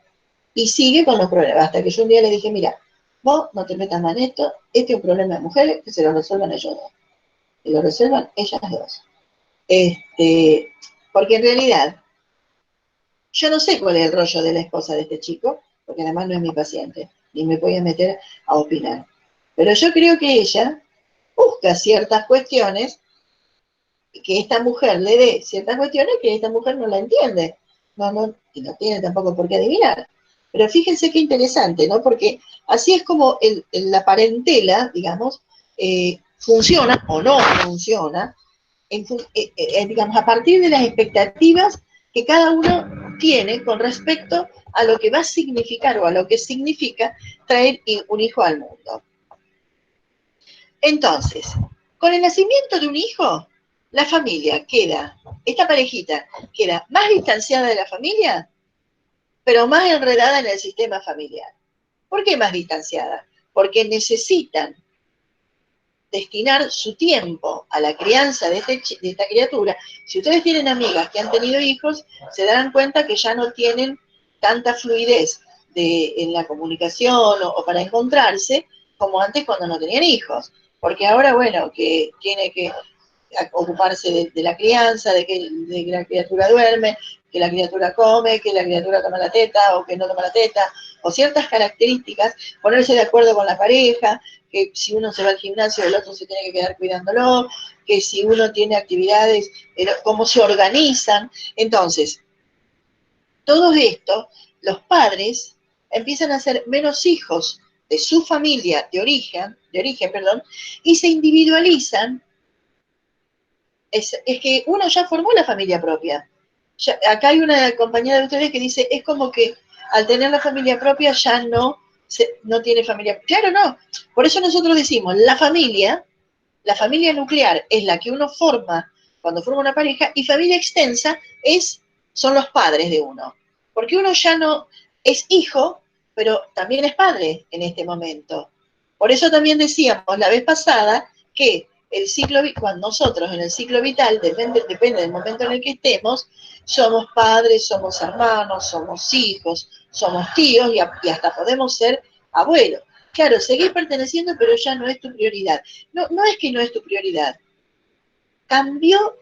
Y sigue con los problemas, hasta que yo un día le dije, mira, vos no te metas más en esto, este es un problema de mujeres, que se lo resuelvan ellos dos. Y lo resuelvan ellas dos. Porque en realidad, yo no sé cuál es el rollo de la esposa de este chico, porque además no es mi paciente, ni me voy a meter a opinar. Pero yo creo que ella busca ciertas cuestiones, que esta mujer le dé ciertas cuestiones que esta mujer no la entiende. Y no tiene tampoco por qué adivinar. Pero fíjense qué interesante, ¿no? Porque así es como la parentela, digamos, funciona o no funciona, digamos, a partir de las expectativas que cada uno tiene con respecto a lo que va a significar o a lo que significa traer un hijo al mundo. Entonces, con el nacimiento de un hijo, la familia queda, esta parejita queda más distanciada de la familia, pero más enredada en el sistema familiar. ¿Por qué más distanciada? Porque necesitan destinar su tiempo a la crianza de esta criatura. Si ustedes tienen amigas que han tenido hijos, se darán cuenta que ya no tienen tanta fluidez en la comunicación o para encontrarse como antes cuando no tenían hijos. Porque ahora, bueno, que tiene que ocuparse de la crianza, de que la criatura duerme, que la criatura come, que la criatura toma la teta o que no toma la teta, o ciertas características, ponerse de acuerdo con la pareja, que si uno se va al gimnasio, el otro se tiene que quedar cuidándolo, que si uno tiene actividades, cómo se organizan. Entonces, todo esto, los padres empiezan a ser menos hijos de su familia de origen, y se individualizan. Es que uno ya formó la familia propia. Acá hay una compañera de ustedes que dice, es como que al tener la familia propia ya no tiene familia. Claro, no. Por eso nosotros decimos, la familia nuclear es la que uno forma cuando forma una pareja, y familia extensa son los padres de uno. Porque uno ya no es hijo, pero también es padre en este momento. Por eso también decíamos la vez pasada que el ciclo, cuando nosotros en el ciclo vital, depende del momento en el que estemos, somos padres, somos hermanos, somos hijos, somos tíos y hasta podemos ser abuelos. Claro, seguís perteneciendo, pero ya no es tu prioridad. No es que no es tu prioridad. Cambió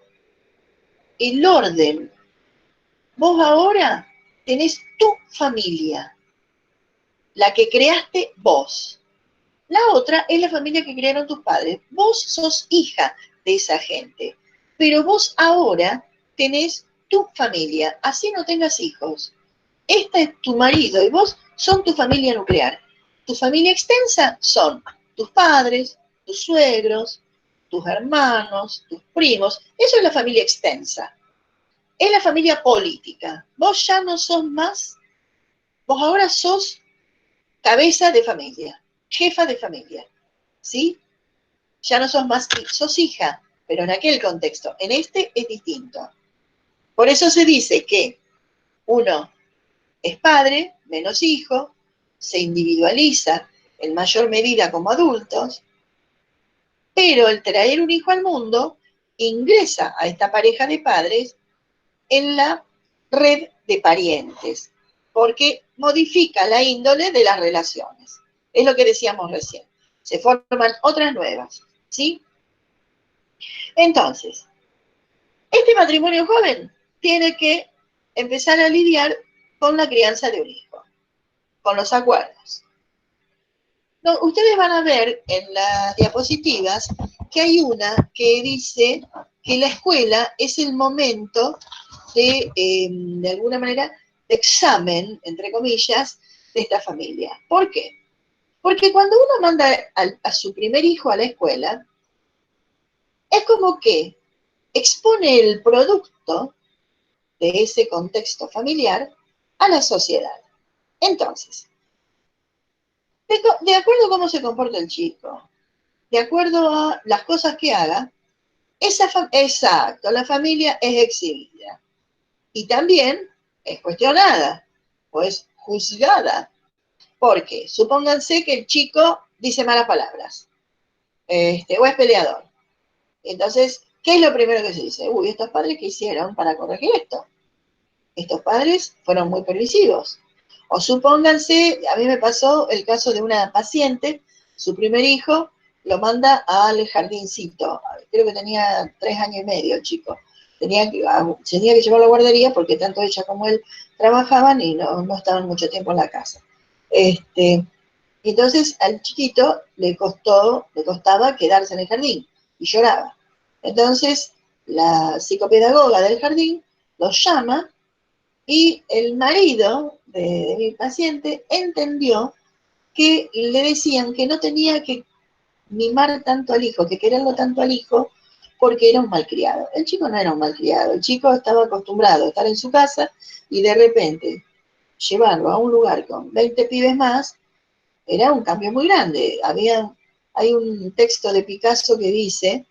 el orden. Vos ahora tenés tu familia, la que creaste vos. La otra es la familia que crearon tus padres. Vos sos hija de esa gente, pero vos ahora tenés tu familia, así no tengas hijos. Este es tu marido y vos son tu familia nuclear. Tu familia extensa son tus padres, tus suegros, tus hermanos, tus primos. Eso es la familia extensa. Es la familia política. Vos ya no sos más, vos ahora sos cabeza de familia, jefa de familia. ¿Sí? Ya no sos más, sos hija, pero en aquel contexto. En este es distinto. Por eso se dice que uno es padre, menos hijo, se individualiza en mayor medida como adultos, pero el traer un hijo al mundo ingresa a esta pareja de padres en la red de parientes, porque modifica la índole de las relaciones. Es lo que decíamos recién. Se forman otras nuevas, ¿sí? Entonces, este matrimonio joven tiene que empezar a lidiar con la crianza de un hijo, con los acuerdos. No, ustedes van a ver en las diapositivas que hay una que dice que la escuela es el momento de alguna manera, de examen, entre comillas, de esta familia. ¿Por qué? Porque cuando uno manda a su primer hijo a la escuela, es como que expone el producto de ese contexto familiar a la sociedad. Entonces, de acuerdo a cómo se comporta el chico, de acuerdo a las cosas que haga, exacto, la familia es exhibida. Y también es cuestionada, o es juzgada. Porque supónganse que el chico dice malas palabras, o es peleador. Entonces, ¿qué es lo primero que se dice? Uy, ¿estos padres qué hicieron para corregir esto? Estos padres fueron muy permisivos. O supónganse, a mí me pasó el caso de una paciente, su primer hijo lo manda al jardincito. Creo que tenía 3 años y medio el chico. Tenía que llevarlo a la guardería porque tanto ella como él trabajaban y no estaban mucho tiempo en la casa. Entonces al chiquito le costaba quedarse en el jardín y lloraba. Entonces la psicopedagoga del jardín lo llama y el marido de mi paciente entendió que le decían que no tenía que mimar tanto al hijo, que quererlo tanto al hijo, porque era un malcriado. El chico no era un malcriado, el chico estaba acostumbrado a estar en su casa y de repente llevarlo a un lugar con 20 pibes más era un cambio muy grande. Hay un texto de Picasso que dice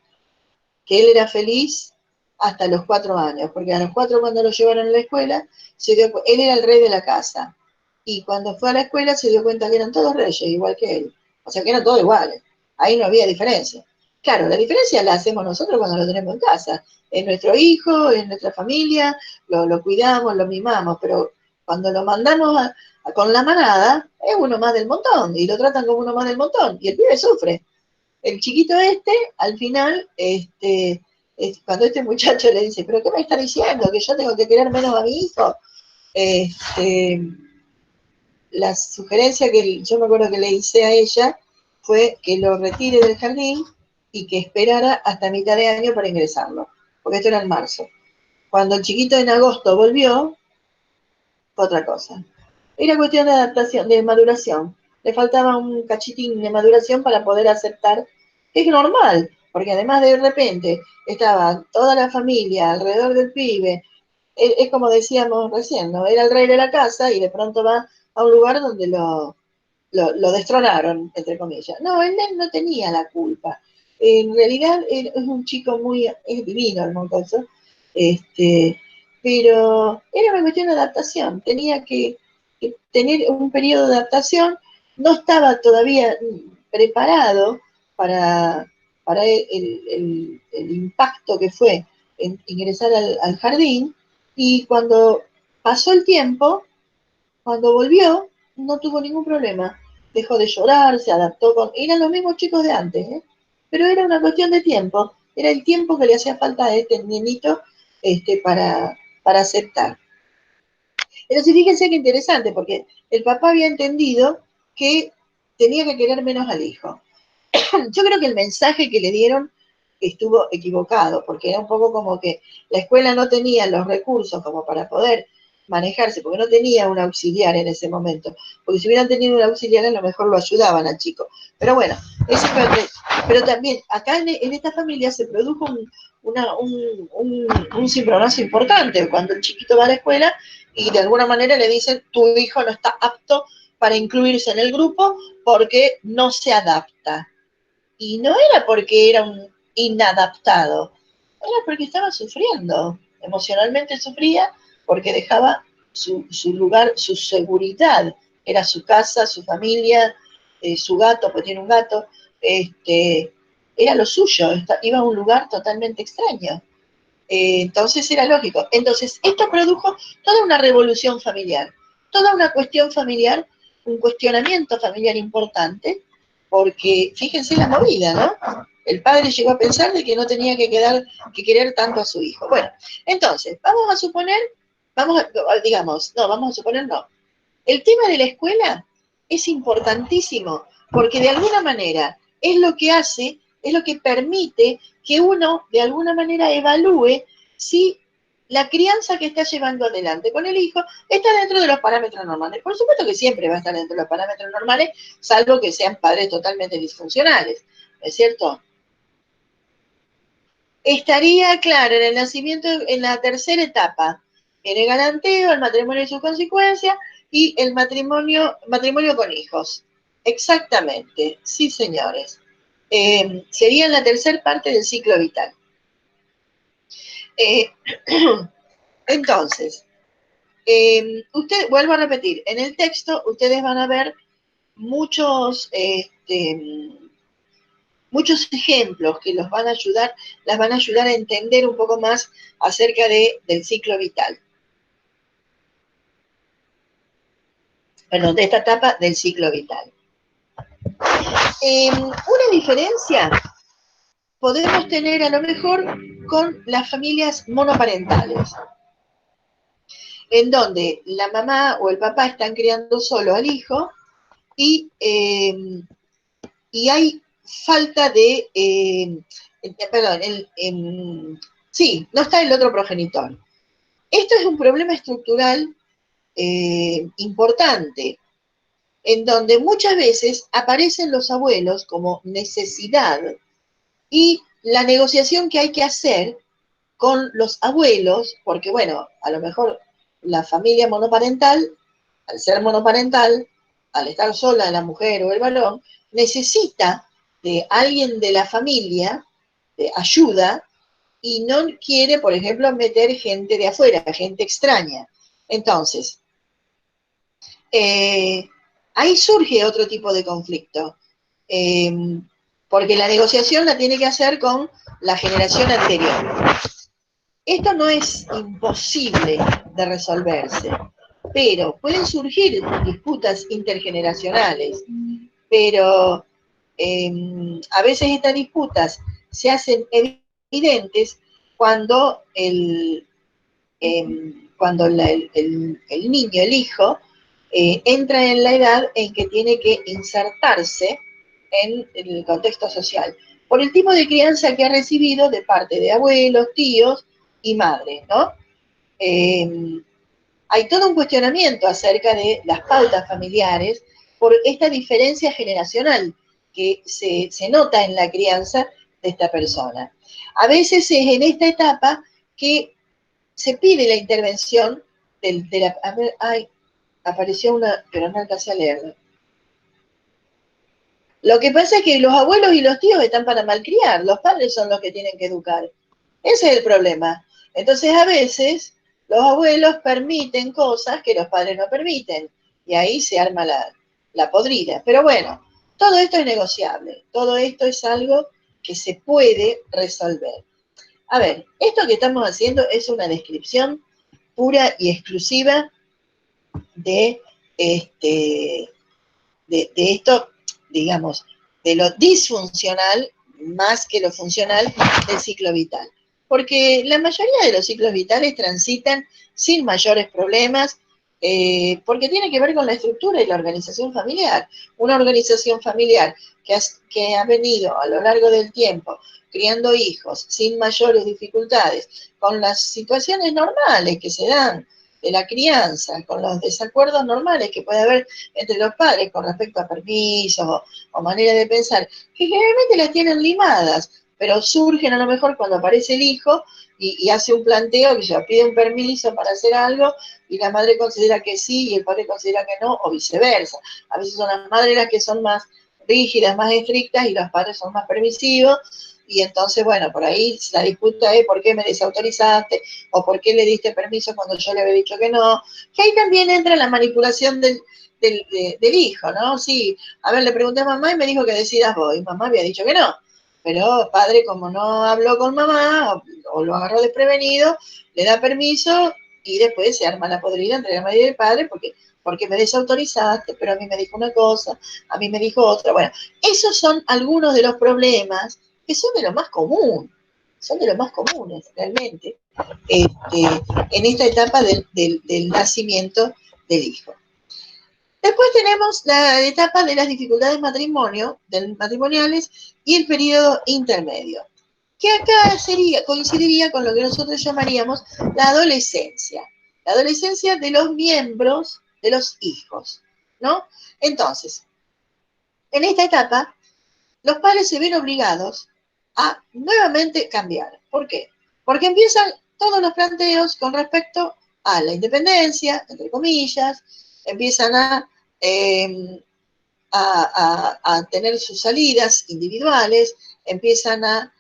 que él era feliz hasta los 4 años, porque a los 4 cuando lo llevaron a la escuela, él era el rey de la casa, y cuando fue a la escuela se dio cuenta que eran todos reyes, igual que él, o sea que eran todos iguales, ahí no había diferencia. Claro, la diferencia la hacemos nosotros cuando lo tenemos en casa, es nuestro hijo, es nuestra familia, lo cuidamos, lo mimamos, pero cuando lo mandamos con la manada, es uno más del montón, y lo tratan como uno más del montón, y el pibe sufre. El chiquito al final, cuando este muchacho le dice, ¿pero qué me está diciendo? ¿Que yo tengo que querer menos a mi hijo? Este, la sugerencia que yo me acuerdo que le hice a ella fue que lo retire del jardín y que esperara hasta mitad de año para ingresarlo, porque esto era en marzo. Cuando el chiquito en agosto volvió, fue otra cosa. Era cuestión de adaptación, de maduración. Le faltaba un cachitín de maduración para poder aceptar que es normal, porque además de repente estaba toda la familia alrededor del pibe, es como decíamos recién, ¿no? Era el rey de la casa y de pronto va a un lugar donde lo destronaron, entre comillas. No, él no tenía la culpa. En realidad es un chico es divino el Moncoso, pero era una cuestión de adaptación, tenía que tener un periodo de adaptación, no estaba todavía preparado para el impacto que fue ingresar al jardín, y cuando pasó el tiempo, cuando volvió, no tuvo ningún problema. Dejó de llorar, se adaptó eran los mismos chicos de antes, ¿eh? Pero era una cuestión de tiempo. Era el tiempo que le hacía falta a este niñito para aceptar. Entonces, fíjense qué interesante, porque el papá había entendido que tenía que querer menos al hijo. Yo creo que el mensaje que le dieron estuvo equivocado, porque era un poco como que la escuela no tenía los recursos como para poder manejarse, porque no tenía un auxiliar en ese momento, porque si hubieran tenido un auxiliar a lo mejor lo ayudaban al chico. Pero bueno, pero también acá en esta familia se produjo un cimbronazo importante cuando el chiquito va a la escuela y de alguna manera le dicen, tu hijo no está apto para incluirse en el grupo porque no se adapta. Y no era porque era un inadaptado, era porque estaba sufriendo, emocionalmente sufría porque dejaba su lugar, su seguridad, era su casa, su familia, su gato, pues tiene un gato, era lo suyo, iba a un lugar totalmente extraño. Entonces era lógico. Entonces esto produjo toda una revolución familiar, toda una cuestión familiar, un cuestionamiento familiar importante, porque fíjense la movida, ¿no? El padre llegó a pensar de que no tenía que querer tanto a su hijo. Bueno, entonces, vamos a suponer, no. El tema de la escuela es importantísimo, porque de alguna manera es lo que hace, es lo que permite que uno de alguna manera evalúe si la crianza que está llevando adelante con el hijo está dentro de los parámetros normales. Por supuesto que siempre va a estar dentro de los parámetros normales, salvo que sean padres totalmente disfuncionales, ¿no es cierto? Estaría claro en el nacimiento, en la tercera etapa, en el galanteo, el matrimonio y sus consecuencias, y el matrimonio con hijos. Exactamente, sí, señores. Sería en la tercera parte del ciclo vital. Eh, entonces, vuelvo a repetir, en el texto ustedes van a ver muchos ejemplos que las van a ayudar a entender un poco más acerca del ciclo vital. Perdón, de esta etapa del ciclo vital. Una diferencia podemos tener a lo mejor con las familias monoparentales, en donde la mamá o el papá están criando solo al hijo y hay falta de, sí, no está el otro progenitor. Esto es un problema estructural importante, en donde muchas veces aparecen los abuelos como necesidad y la negociación que hay que hacer con los abuelos, porque bueno, a lo mejor la familia monoparental, al ser monoparental, al estar sola la mujer o el varón, necesita de alguien de la familia, de ayuda, y no quiere, por ejemplo, meter gente de afuera, gente extraña. Entonces, ahí surge otro tipo de conflicto, porque la negociación la tiene que hacer con la generación anterior. Esto no es imposible de resolverse, pero pueden surgir disputas intergeneracionales, pero a veces estas disputas se hacen evidentes cuando el niño, el hijo, entra en la edad en que tiene que insertarse en el contexto social, por el tipo de crianza que ha recibido de parte de abuelos, tíos y madres, ¿no? Hay todo un cuestionamiento acerca de las pautas familiares por esta diferencia generacional que se nota en la crianza de esta persona. A veces es en esta etapa que se pide la intervención de la... A ver, ay, apareció una, pero no alcancé a leerla. Lo que pasa es que los abuelos y los tíos están para malcriar, los padres son los que tienen que educar. Ese es el problema. Entonces, a veces, los abuelos permiten cosas que los padres no permiten, y ahí se arma la podrida. Pero bueno, todo esto es negociable, todo esto es algo que se puede resolver. A ver, esto que estamos haciendo es una descripción pura y exclusiva de esto, digamos, de lo disfuncional más que lo funcional del ciclo vital. Porque la mayoría de los ciclos vitales transitan sin mayores problemas, porque tiene que ver con la estructura y la organización familiar. Una organización familiar que ha venido a lo largo del tiempo criando hijos sin mayores dificultades, con las situaciones normales que se dan de la crianza, con los desacuerdos normales que puede haber entre los padres con respecto a permisos o maneras de pensar, que generalmente las tienen limadas, pero surgen a lo mejor cuando aparece el hijo y hace un planteo que ya pide un permiso para hacer algo y la madre considera que sí y el padre considera que no, o viceversa. A veces son las madres las que son más rígidas, más estrictas y los padres son más permisivos. Y entonces, bueno, por ahí la disputa es por qué me desautorizaste o por qué le diste permiso cuando yo le había dicho que no. Que ahí también entra la manipulación del hijo, ¿no? Sí, a ver, le pregunté a mamá y me dijo que decidas vos. Y mamá había dicho que no. Pero padre, como no habló con mamá o lo agarró desprevenido, le da permiso y después se arma la podrida entre la madre y el padre porque me desautorizaste, pero a mí me dijo una cosa, a mí me dijo otra. Bueno, esos son algunos de los problemas que son de lo más común, son de los más comunes realmente, en esta etapa del nacimiento del hijo. Después tenemos la etapa de las dificultades matrimoniales y el periodo intermedio, que acá coincidiría con lo que nosotros llamaríamos la adolescencia de los miembros de los hijos, ¿no? Entonces, en esta etapa, los padres se ven obligados a nuevamente cambiar. ¿Por qué? Porque empiezan todos los planteos con respecto a la independencia, entre comillas, empiezan a tener sus salidas individuales, empiezan a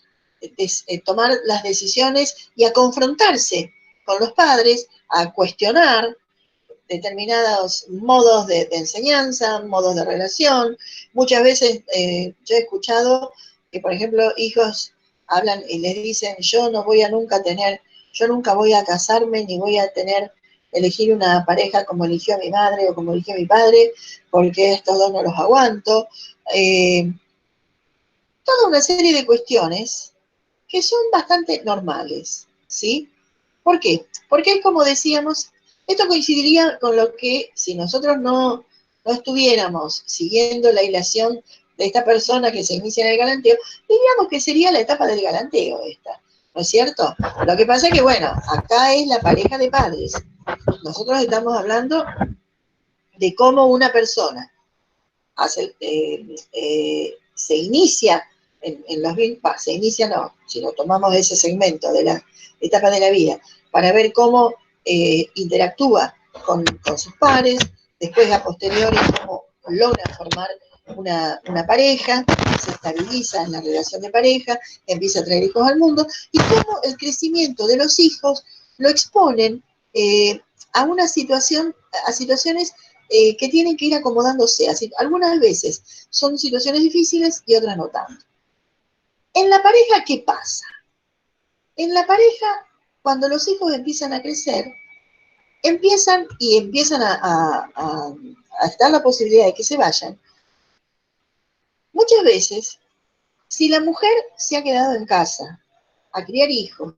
tomar las decisiones y a confrontarse con los padres, a cuestionar determinados modos de enseñanza, modos de relación. Muchas veces yo he escuchado que, por ejemplo, hijos hablan y les dicen, yo nunca voy a casarme, ni voy a elegir una pareja como eligió mi madre o como eligió mi padre, porque estos dos no los aguanto. Toda una serie de cuestiones que son bastante normales, ¿sí? ¿Por qué? Porque, como decíamos, esto coincidiría con lo que si nosotros no estuviéramos siguiendo la hilación de esta persona que se inicia en el galanteo, diríamos que sería la etapa del galanteo esta, ¿no es cierto? Lo que pasa es que, bueno, acá es la pareja de padres. Nosotros estamos hablando de cómo una persona se inicia en los vínculos, se inicia no, si no tomamos ese segmento de la etapa de la vida, para ver cómo interactúa con sus pares, después a posteriori cómo logra formar una pareja, se estabiliza en la relación de pareja, empieza a traer hijos al mundo, y cómo el crecimiento de los hijos lo exponen a una situación, a situaciones que tienen que ir acomodándose. Así, algunas veces son situaciones difíciles y otras no tanto. En la pareja, ¿qué pasa? En la pareja, cuando los hijos empiezan a crecer, empiezan a estar la posibilidad de que se vayan. Muchas veces, si la mujer se ha quedado en casa a criar hijos,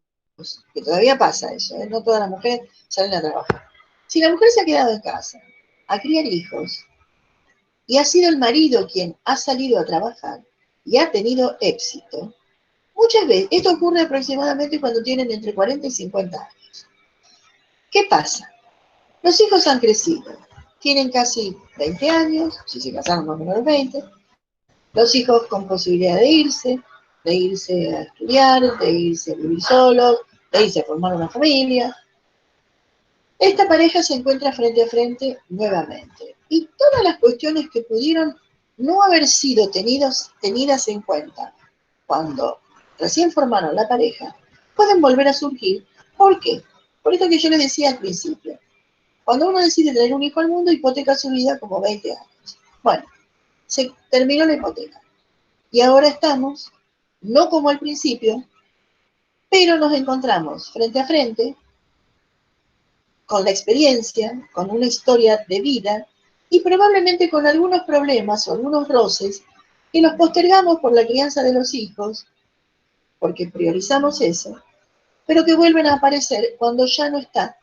que todavía pasa eso, no todas las mujeres salen a trabajar. Si la mujer se ha quedado en casa a criar hijos y ha sido el marido quien ha salido a trabajar y ha tenido éxito, muchas veces, esto ocurre aproximadamente cuando tienen entre 40 y 50 años. ¿Qué pasa? Los hijos han crecido, tienen casi 20 años, si se casaron más o menos 20, los hijos con posibilidad de irse a estudiar, de irse a vivir solos, de irse a formar una familia. Esta pareja se encuentra frente a frente nuevamente. Y todas las cuestiones que pudieron no haber sido tenidas en cuenta cuando recién formaron la pareja, pueden volver a surgir. ¿Por qué? Por esto que yo les decía al principio. Cuando uno decide tener un hijo al mundo, hipoteca su vida como 20 años. Bueno, se terminó la hipoteca. Y ahora estamos, no como al principio, pero nos encontramos frente a frente con la experiencia, con una historia de vida y probablemente con algunos problemas o algunos roces que los postergamos por la crianza de los hijos, porque priorizamos eso, pero que vuelven a aparecer cuando ya no está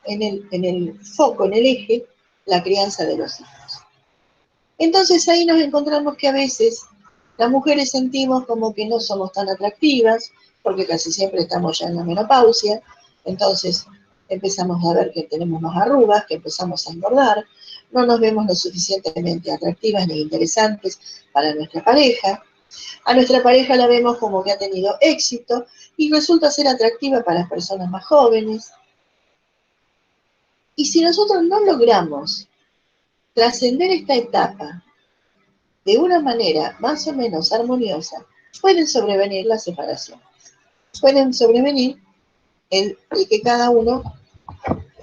en el foco, en el eje, la crianza de los hijos. Entonces ahí nos encontramos que a veces las mujeres sentimos como que no somos tan atractivas, porque casi siempre estamos ya en la menopausia, entonces empezamos a ver que tenemos más arrugas, que empezamos a engordar, no nos vemos lo suficientemente atractivas ni interesantes para nuestra pareja. A nuestra pareja la vemos como que ha tenido éxito y resulta ser atractiva para las personas más jóvenes. Y si nosotros no logramos trascender esta etapa de una manera más o menos armoniosa, pueden sobrevenir las separaciones. Pueden sobrevenir el que cada uno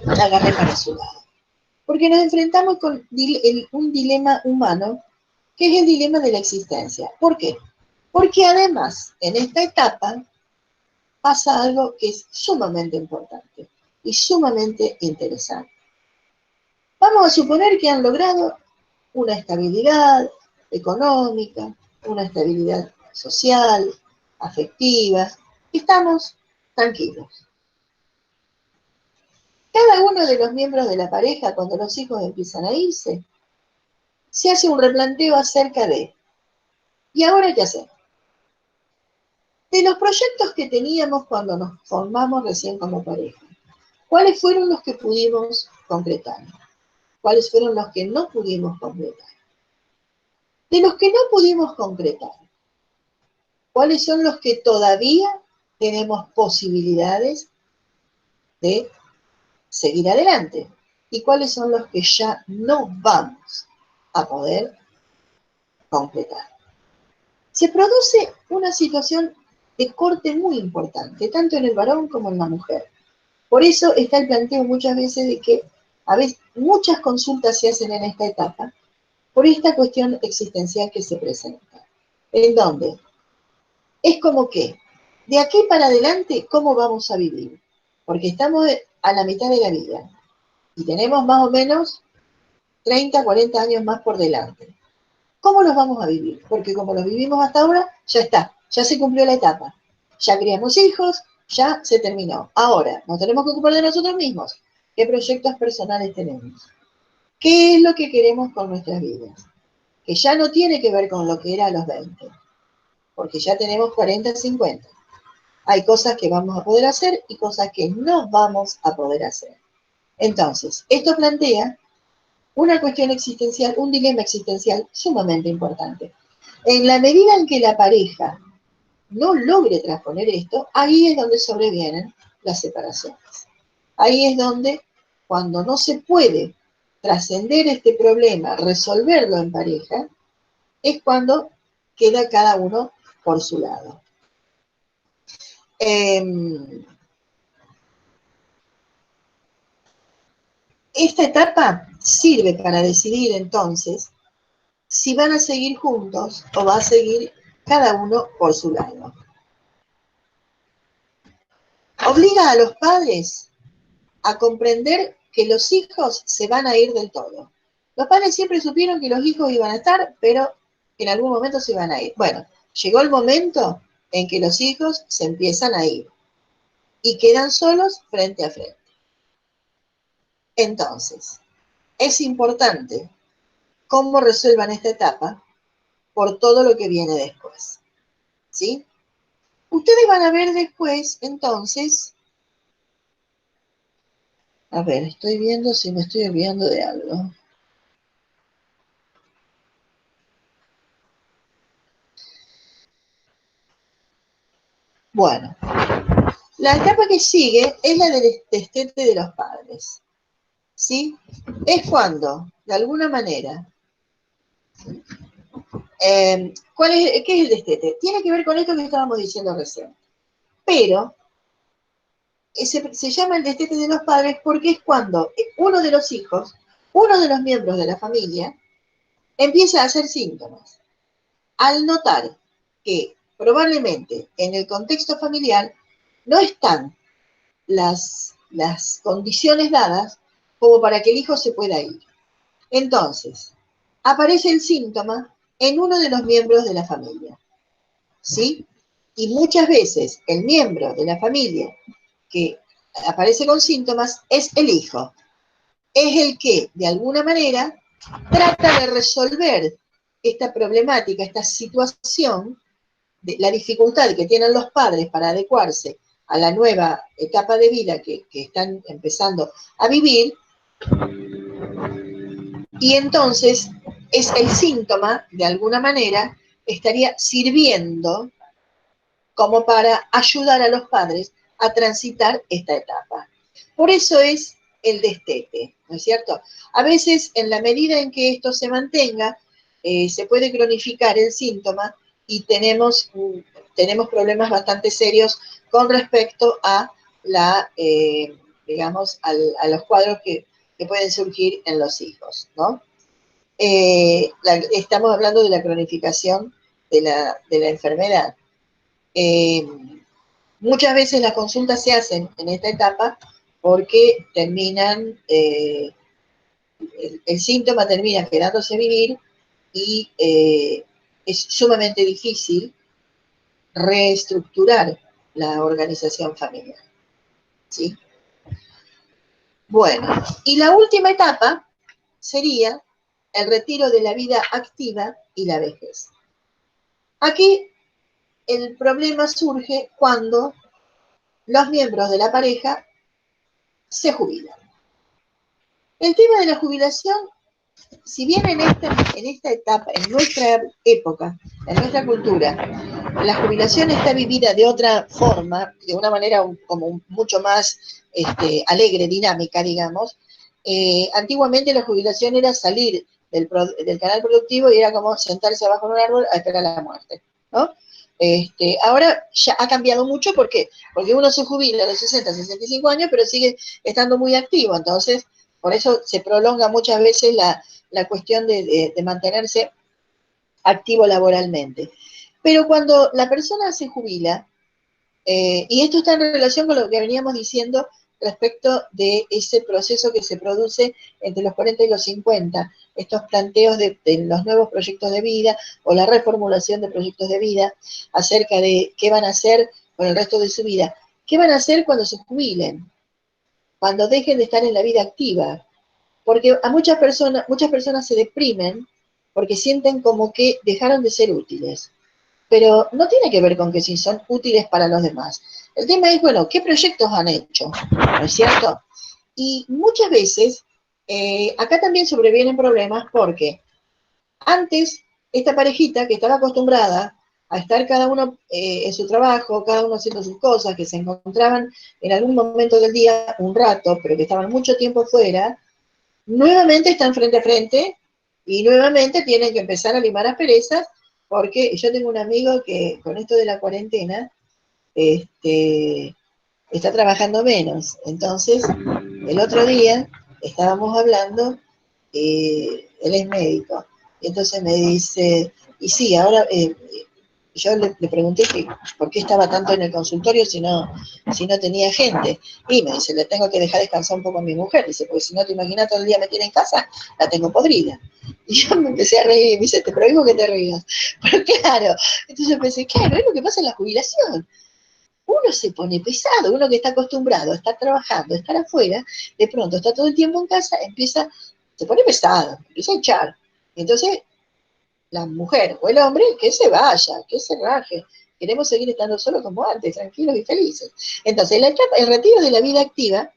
agarre para su lado. Porque nos enfrentamos con un dilema humano, que es el dilema de la existencia. ¿Por qué? Porque además, en esta etapa, pasa algo que es sumamente importante y sumamente interesante. Vamos a suponer que han logrado una estabilidad económica, una estabilidad social, afectivas, estamos tranquilos. Cada uno de los miembros de la pareja, cuando los hijos empiezan a irse, se hace un replanteo acerca de, ¿y ahora qué hacer? De los proyectos que teníamos cuando nos formamos recién como pareja, ¿cuáles fueron los que pudimos concretar? ¿Cuáles fueron los que no pudimos concretar? De los que no pudimos concretar, ¿cuáles son los que todavía tenemos posibilidades de seguir adelante? ¿Y cuáles son los que ya no vamos a poder concretar? Se produce una situación de corte muy importante, tanto en el varón como en la mujer. Por eso está el planteo muchas veces de que a veces muchas consultas se hacen en esta etapa por esta cuestión existencial que se presenta. ¿En dónde? Es como que, de aquí para adelante, ¿cómo vamos a vivir? Porque estamos a la mitad de la vida y tenemos más o menos 30, 40 años más por delante. ¿Cómo los vamos a vivir? Porque como los vivimos hasta ahora, ya está, ya se cumplió la etapa. Ya criamos hijos, ya se terminó. Ahora, nos tenemos que ocupar de nosotros mismos. ¿Qué proyectos personales tenemos? ¿Qué es lo que queremos con nuestras vidas? Que ya no tiene que ver con lo que era a los 20, porque ya tenemos 40, 50. Hay cosas que vamos a poder hacer y cosas que no vamos a poder hacer. Entonces, esto plantea una cuestión existencial, un dilema existencial sumamente importante. En la medida en que la pareja no logre transponer esto, ahí es donde sobrevienen las separaciones. Ahí es donde, cuando no se puede trascender este problema, resolverlo en pareja, es cuando queda cada uno por su lado. Esta etapa sirve para decidir entonces si van a seguir juntos o va a seguir cada uno por su lado. Obliga a los padres a comprender que los hijos se van a ir del todo. Los padres siempre supieron que los hijos iban a estar, pero en algún momento se iban a ir. Bueno, llegó el momento en que los hijos se empiezan a ir y quedan solos frente a frente. Entonces, es importante cómo resuelvan esta etapa por todo lo que viene después. ¿Sí? Ustedes van a ver después, entonces, a ver, estoy viendo si me estoy olvidando de algo. Bueno, la etapa que sigue es la del destete de los padres. ¿Sí? Es cuando, de alguna manera, ¿qué es el destete? Tiene que ver con esto que estábamos diciendo recién. Pero se llama el destete de los padres porque es cuando uno de los hijos, uno de los miembros de la familia, empieza a hacer síntomas. Al notar que probablemente en el contexto familiar no están las condiciones dadas como para que el hijo se pueda ir. Entonces, aparece el síntoma en uno de los miembros de la familia, ¿sí? Y muchas veces el miembro de la familia que aparece con síntomas es el hijo. Es el que, de alguna manera, trata de resolver esta problemática, esta situación, de la dificultad que tienen los padres para adecuarse a la nueva etapa de vida que están empezando a vivir, y entonces es el síntoma, de alguna manera, estaría sirviendo como para ayudar a los padres a transitar esta etapa. Por eso es el destete, ¿no es cierto? A veces, en la medida en que esto se mantenga, se puede cronificar el síntoma y tenemos problemas bastante serios con respecto a digamos, a los cuadros que pueden surgir en los hijos, ¿no? Estamos hablando de la cronificación de la enfermedad. Muchas veces las consultas se hacen en esta etapa porque terminan, el síntoma termina quedándose a vivir y es sumamente difícil reestructurar la organización familiar, ¿sí? Bueno, y la última etapa sería el retiro de la vida activa y la vejez. Aquí el problema surge cuando los miembros de la pareja se jubilan. El tema de la jubilación, si bien en esta etapa, en nuestra época, en nuestra cultura, la jubilación está vivida de otra forma, de una manera como mucho más alegre, dinámica, digamos. Antiguamente la jubilación era salir del canal productivo y era como sentarse abajo en un árbol a esperar la muerte, ¿no? Ahora ya ha cambiado mucho, ¿por qué? Porque uno se jubila a los 60, 65 años, pero sigue estando muy activo, entonces por eso se prolonga muchas veces la cuestión de mantenerse activo laboralmente. Pero cuando la persona se jubila, y esto está en relación con lo que veníamos diciendo respecto de ese proceso que se produce entre los 40 y los 50, estos planteos de los nuevos proyectos de vida o la reformulación de proyectos de vida acerca de qué van a hacer con el resto de su vida. ¿Qué van a hacer cuando se jubilen? Cuando dejen de estar en la vida activa. Porque a muchas personas se deprimen porque sienten como que dejaron de ser útiles. Pero no tiene que ver con que si son útiles para los demás. El tema es, bueno, ¿qué proyectos han hecho? ¿No es cierto? Y muchas veces acá también sobrevienen problemas porque antes esta parejita que estaba acostumbrada a estar cada uno en su trabajo, cada uno haciendo sus cosas, que se encontraban en algún momento del día un rato, pero que estaban mucho tiempo fuera, nuevamente están frente a frente y nuevamente tienen que empezar a limar asperezas, porque yo tengo un amigo que con esto de la cuarentena está trabajando menos. Entonces, el otro día estábamos hablando, él es médico, y entonces me dice, y sí, ahora yo le pregunté que por qué estaba tanto en el consultorio si no tenía gente. Y me dice, le tengo que dejar descansar un poco a mi mujer. Dice, porque si no te imaginas todo el día me tiene en casa, la tengo podrida. Y yo me empecé a reír y me dice, te prohíbo que te rías. Pero claro, entonces pensé, claro, es lo que pasa en la jubilación. Uno se pone pesado, uno que está acostumbrado a estar trabajando, a estar afuera, de pronto está todo el tiempo en casa, se pone pesado, empieza a echar. Entonces la mujer o el hombre que se vaya, que se raje. Queremos seguir estando solos como antes, tranquilos y felices. Entonces, el retiro de la vida activa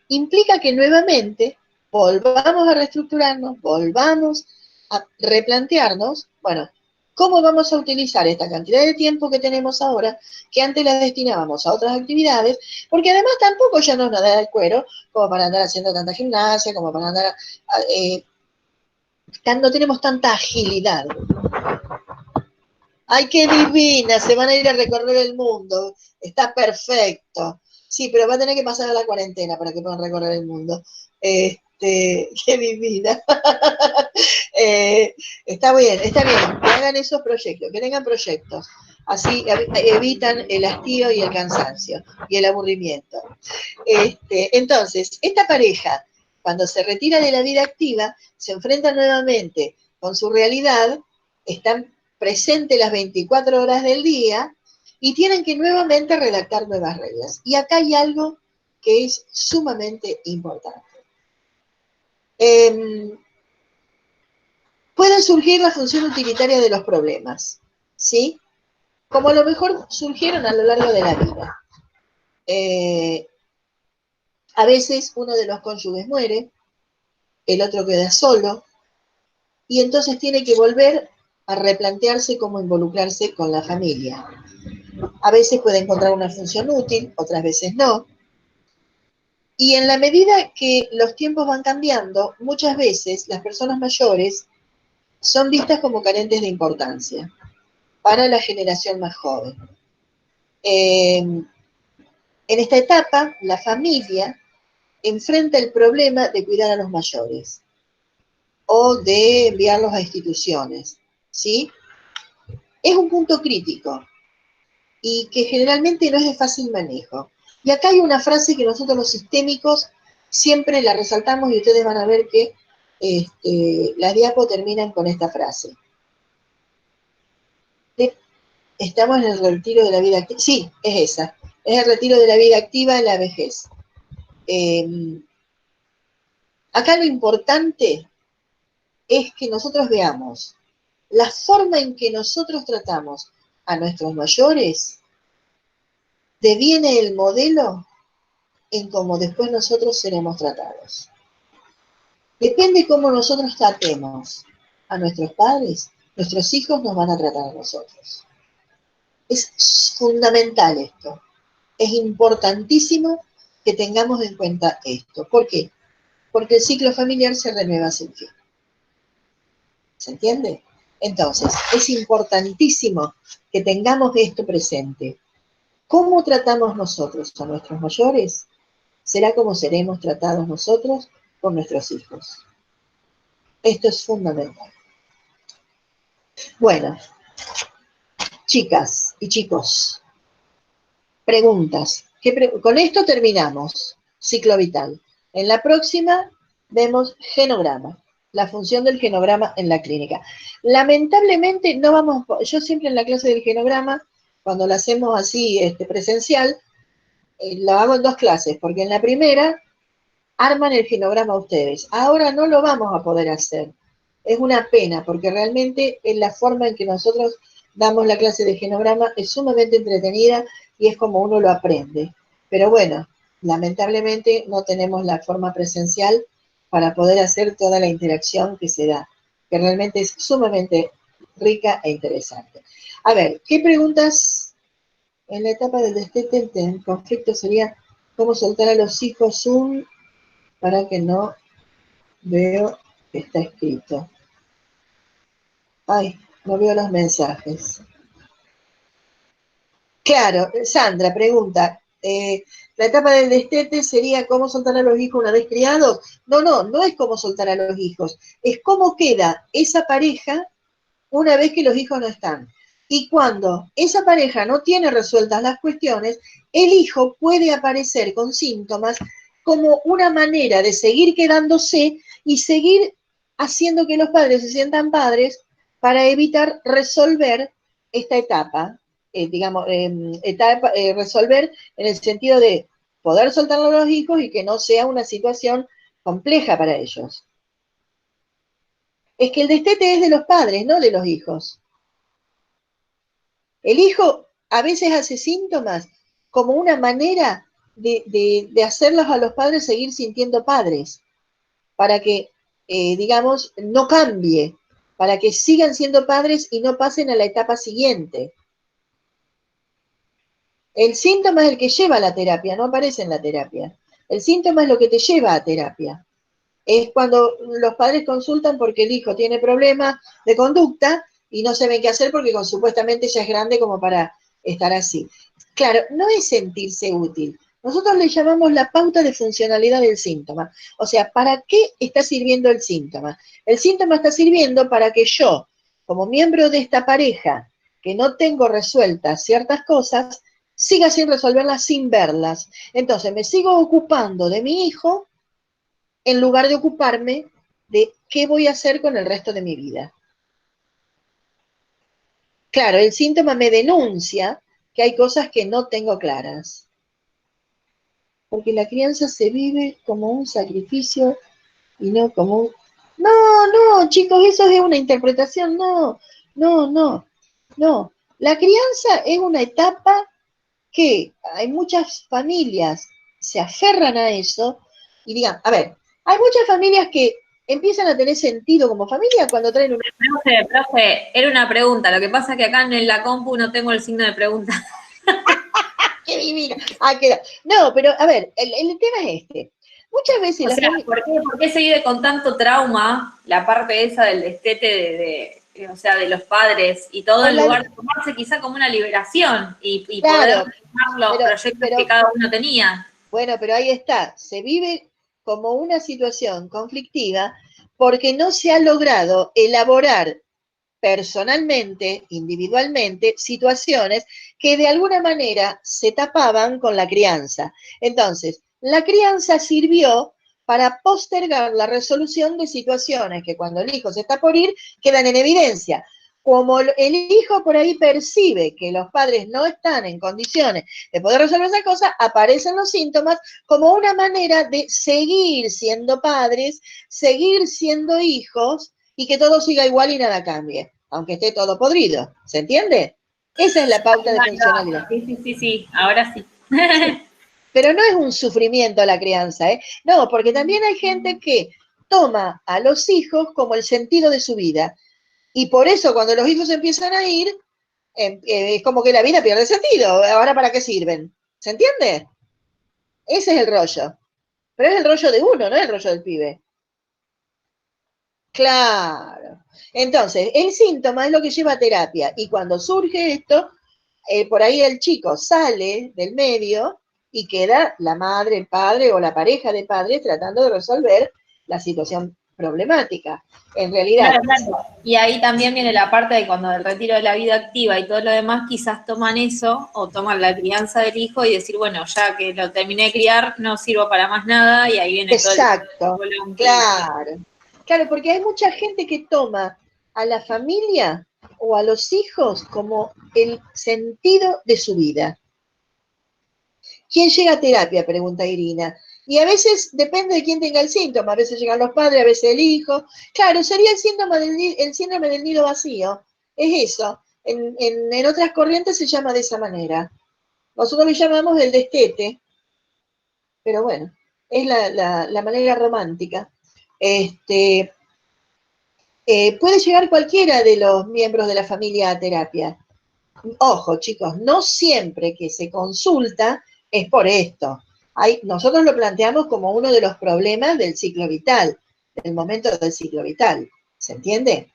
implica que nuevamente volvamos a reestructurarnos, volvamos a replantearnos, bueno, ¿cómo vamos a utilizar esta cantidad de tiempo que tenemos ahora, que antes la destinábamos a otras actividades? Porque además tampoco ya nos da el cuero como para andar haciendo tanta gimnasia, como para andar... no tenemos tanta agilidad. ¡Ay, qué divina! Se van a ir a recorrer el mundo. Está perfecto. Sí, pero va a tener que pasar a la cuarentena para que puedan recorrer el mundo. Qué divina. Está bien, que hagan esos proyectos, que tengan proyectos. Así evitan el hastío y el cansancio y el aburrimiento. Entonces, esta pareja, cuando se retira de la vida activa, se enfrenta nuevamente con su realidad, están presentes las 24 horas del día y tienen que nuevamente redactar nuevas reglas. Y acá hay algo que es sumamente importante. Puede surgir la función utilitaria de los problemas, ¿sí? Como a lo mejor surgieron a lo largo de la vida. A veces uno de los cónyuges muere, el otro queda solo, y entonces tiene que volver a replantearse cómo involucrarse con la familia. A veces puede encontrar una función útil, otras veces no. Y en la medida que los tiempos van cambiando, muchas veces las personas mayores son vistas como carentes de importancia para la generación más joven. En esta etapa, la familia enfrenta el problema de cuidar a los mayores o de enviarlos a instituciones, ¿sí? Es un punto crítico y que generalmente no es de fácil manejo. Y acá hay una frase que nosotros los sistémicos siempre la resaltamos y ustedes van a ver que las diapos terminan con esta frase. Estamos en el retiro de la vida activa. Sí, es esa. Es el retiro de la vida activa en la vejez. Acá lo importante es que nosotros veamos la forma en que nosotros tratamos a nuestros mayores, deviene el modelo en cómo después nosotros seremos tratados. Depende cómo nosotros tratemos a nuestros padres, nuestros hijos nos van a tratar a nosotros. Es fundamental esto. Es importantísimo que tengamos en cuenta esto. ¿Por qué? Porque el ciclo familiar se renueva sin fin. ¿Se entiende? Entonces, es importantísimo que tengamos esto presente. ¿Cómo tratamos nosotros a nuestros mayores? Será como seremos tratados nosotros con nuestros hijos. Esto es fundamental. Bueno, chicas y chicos, preguntas. Con esto terminamos ciclo vital. En la próxima vemos genograma, la función del genograma en la clínica. Lamentablemente no vamos, yo siempre en la clase del genograma, cuando lo hacemos así presencial, lo hago en 2 clases, porque en la primera arman el genograma ustedes. Ahora no lo vamos a poder hacer. Es una pena, porque realmente es la forma en que nosotros damos la clase de genograma, es sumamente entretenida y es como uno lo aprende. Pero bueno, lamentablemente no tenemos la forma presencial para poder hacer toda la interacción que se da, que realmente es sumamente rica e interesante. A ver, ¿qué preguntas en la etapa del destete? El conflicto sería cómo soltar a los hijos para que no veo que está escrito. Ay, no veo los mensajes. Claro, Sandra pregunta, ¿la etapa del destete sería cómo soltar a los hijos una vez criados? No es cómo soltar a los hijos, es cómo queda esa pareja una vez que los hijos no están. Y cuando esa pareja no tiene resueltas las cuestiones, el hijo puede aparecer con síntomas como una manera de seguir quedándose y seguir haciendo que los padres se sientan padres para evitar resolver esta etapa, resolver en el sentido de poder soltar a los hijos y que no sea una situación compleja para ellos. Es que el destete es de los padres, no de los hijos. El hijo a veces hace síntomas como una manera de hacerlos a los padres seguir sintiendo padres, para que, digamos, no cambie, para que sigan siendo padres y no pasen a la etapa siguiente. El síntoma es el que lleva a la terapia, no aparece en la terapia. El síntoma es lo que te lleva a terapia. Es cuando los padres consultan porque el hijo tiene problemas de conducta y no saben qué hacer porque supuestamente ya es grande como para estar así. Claro, no es sentirse útil. Nosotros le llamamos la pauta de funcionalidad del síntoma. O sea, ¿para qué está sirviendo el síntoma? El síntoma está sirviendo para que yo, como miembro de esta pareja, que no tengo resueltas ciertas cosas, siga sin resolverlas, sin verlas. Entonces, me sigo ocupando de mi hijo en lugar de ocuparme de qué voy a hacer con el resto de mi vida. Claro, el síntoma me denuncia que hay cosas que no tengo claras. Porque la crianza se vive como un sacrificio y no como un... No, chicos, eso es una interpretación, no. La crianza es una etapa que hay muchas familias se aferran a eso y digan, a ver, hay muchas familias que empiezan a tener sentido como familia cuando traen una... Profe, era una pregunta. Lo que pasa es que acá en la compu no tengo el signo de pregunta. ¡Qué divina! Queda. No, pero a ver, el tema es este. Muchas veces... O sea, ¿por qué se vive con tanto trauma la parte esa del destete o sea, de los padres y todo, en lugar de tomarse quizá como una liberación y claro, poder tomar los proyectos que cada uno tenía? Bueno, pero ahí está, se vive como una situación conflictiva porque no se ha logrado elaborar personalmente, individualmente, situaciones que de alguna manera se tapaban con la crianza. Entonces, la crianza sirvió para postergar la resolución de situaciones que cuando el hijo se está por ir quedan en evidencia. como el hijo por ahí percibe que los padres no están en condiciones de poder resolver esa cosa, aparecen los síntomas como una manera de seguir siendo padres, seguir siendo hijos y que todo siga igual y nada cambie, aunque esté todo podrido. ¿Se entiende? Esa es la pauta de funcionalidad. Sí, ahora sí. Sí. Pero no es un sufrimiento la crianza, ¿eh? No, porque también hay gente que toma a los hijos como el sentido de su vida. Y por eso cuando los hijos empiezan a ir, es como que la vida pierde sentido. ¿Ahora para qué sirven? ¿Se entiende? Ese es el rollo. Pero es el rollo de uno, no es el rollo del pibe. Claro. Entonces, el síntoma es lo que lleva a terapia. Y cuando surge esto, por ahí el chico sale del medio y queda la madre, el padre o la pareja de padres tratando de resolver la situación problemática. En realidad, Claro. Y ahí también viene la parte de cuando el retiro de la vida activa y todo lo demás, quizás toman eso o toman la crianza del hijo y decir, bueno, ya que lo terminé de criar, no sirvo para más nada y ahí viene todo exacto, el... claro. Claro, porque hay mucha gente que toma a la familia o a los hijos como el sentido de su vida. ¿Quién llega a terapia? Pregunta Irina. Y a veces depende de quién tenga el síntoma. A veces llegan los padres, a veces el hijo. Claro, sería el síndrome del nido vacío. Es eso. En otras corrientes se llama de esa manera. Nosotros le llamamos el destete, pero bueno, es la manera romántica. Puede llegar cualquiera de los miembros de la familia a terapia. Ojo, chicos, no siempre que se consulta es por esto. Nosotros lo planteamos como uno de los problemas del ciclo vital, del momento del ciclo vital. ¿Se entiende?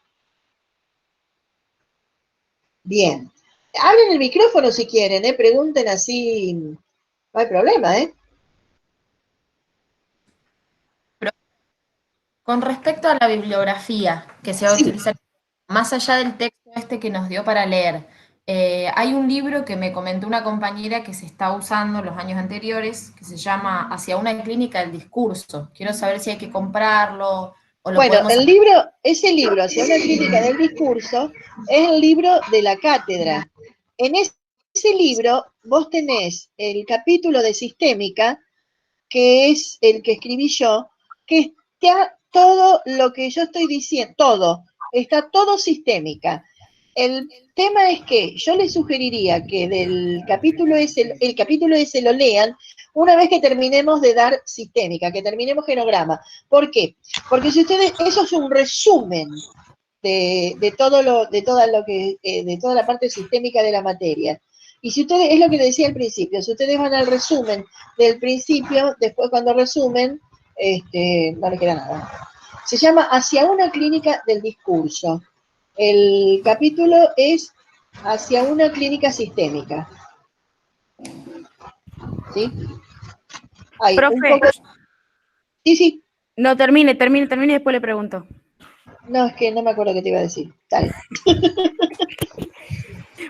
Bien. Abren el micrófono si quieren, pregunten así, no hay problema, ¿eh? Con respecto a la bibliografía que se va a Sí. utilizar, más allá del texto este que nos dio para leer, hay un libro que me comentó una compañera que se está usando en los años anteriores, que se llama Hacia una clínica del discurso. Quiero saber si hay que comprarlo o lo Bueno, podemos... ese libro, Hacia una clínica del discurso, es el libro de la cátedra. En ese libro vos tenés el capítulo de sistémica, que es el que escribí yo, que está todo lo que yo estoy diciendo, está todo sistémica. El tema es que yo les sugeriría que del capítulo el capítulo ese lo lean una vez que terminemos de dar sistémica, que terminemos genograma. ¿Por qué? Porque si ustedes, eso es un resumen de toda la parte sistémica de la materia. Y si ustedes, es lo que les decía al principio, si ustedes van al resumen del principio, después cuando resumen, no les queda nada. Se llama Hacia una clínica del discurso. El capítulo es Hacia una clínica sistémica. ¿Sí? Hay un Profe, poco... Sí. no, termine y después le pregunto. No, es que no me acuerdo qué te iba a decir. Dale.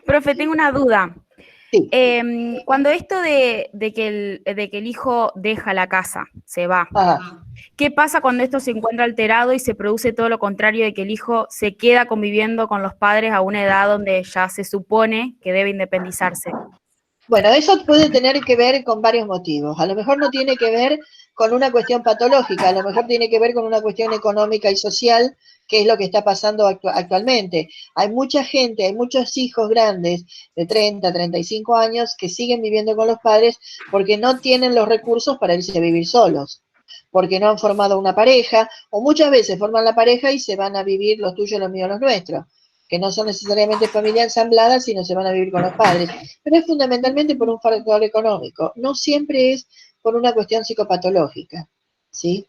Profe, tengo una duda. Sí. Cuando esto de que el hijo deja la casa, se va, Ajá. ¿qué pasa cuando esto se encuentra alterado y se produce todo lo contrario de que el hijo se queda conviviendo con los padres a una edad donde ya se supone que debe independizarse? Bueno, eso puede tener que ver con varios motivos. A lo mejor no tiene que ver con una cuestión patológica, a lo mejor tiene que ver con una cuestión económica y social, que es lo que está pasando actualmente. Hay mucha gente, hay muchos hijos grandes de 30, 35 años que siguen viviendo con los padres porque no tienen los recursos para irse a vivir solos, porque no han formado una pareja, o muchas veces forman la pareja y se van a vivir los tuyos, los míos, los nuestros, que no son necesariamente familia ensamblada, sino se van a vivir con los padres. Pero es fundamentalmente por un factor económico, no siempre es por una cuestión psicopatológica, ¿sí?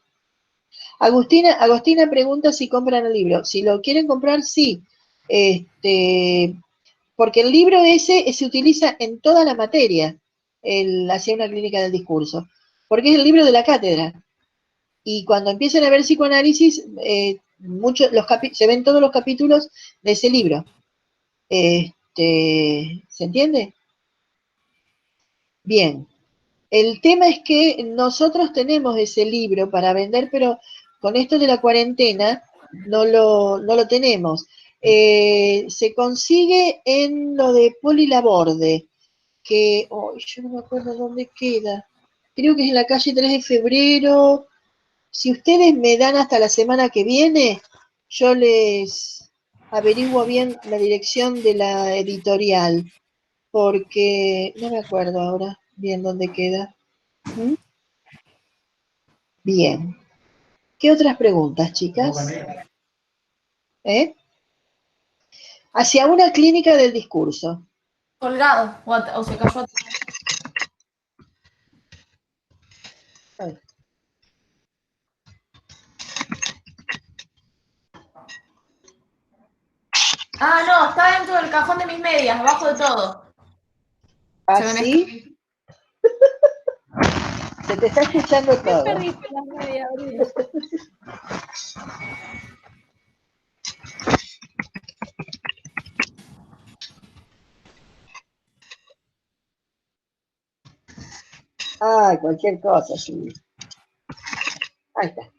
Agostina pregunta si compran el libro. Si lo quieren comprar, sí. Porque el libro ese se utiliza en toda la materia, Hacia una clínica del discurso, porque es el libro de la cátedra. Y cuando empiezan a ver psicoanálisis, se ven todos los capítulos de ese libro. ¿Se entiende? Bien. El tema es que nosotros tenemos ese libro para vender, pero con esto de la cuarentena no lo tenemos. Se consigue en lo de Poli Laborde, que yo no me acuerdo dónde queda. Creo que es en la calle 3 de febrero. Si ustedes me dan hasta la semana que viene, yo les averiguo bien la dirección de la editorial, porque no me acuerdo ahora bien dónde queda. ¿Mm? Bien. ¿Qué otras preguntas, chicas? Hacia una clínica del discurso. Colgado, o se cayó. Ay. Ah, no, está dentro del cajón de mis medias, abajo de todo. ¿Así? Se te está escuchando ¿Qué todo. perdiste las medias, Abril? Ay, cualquier cosa, sí. Ahí está.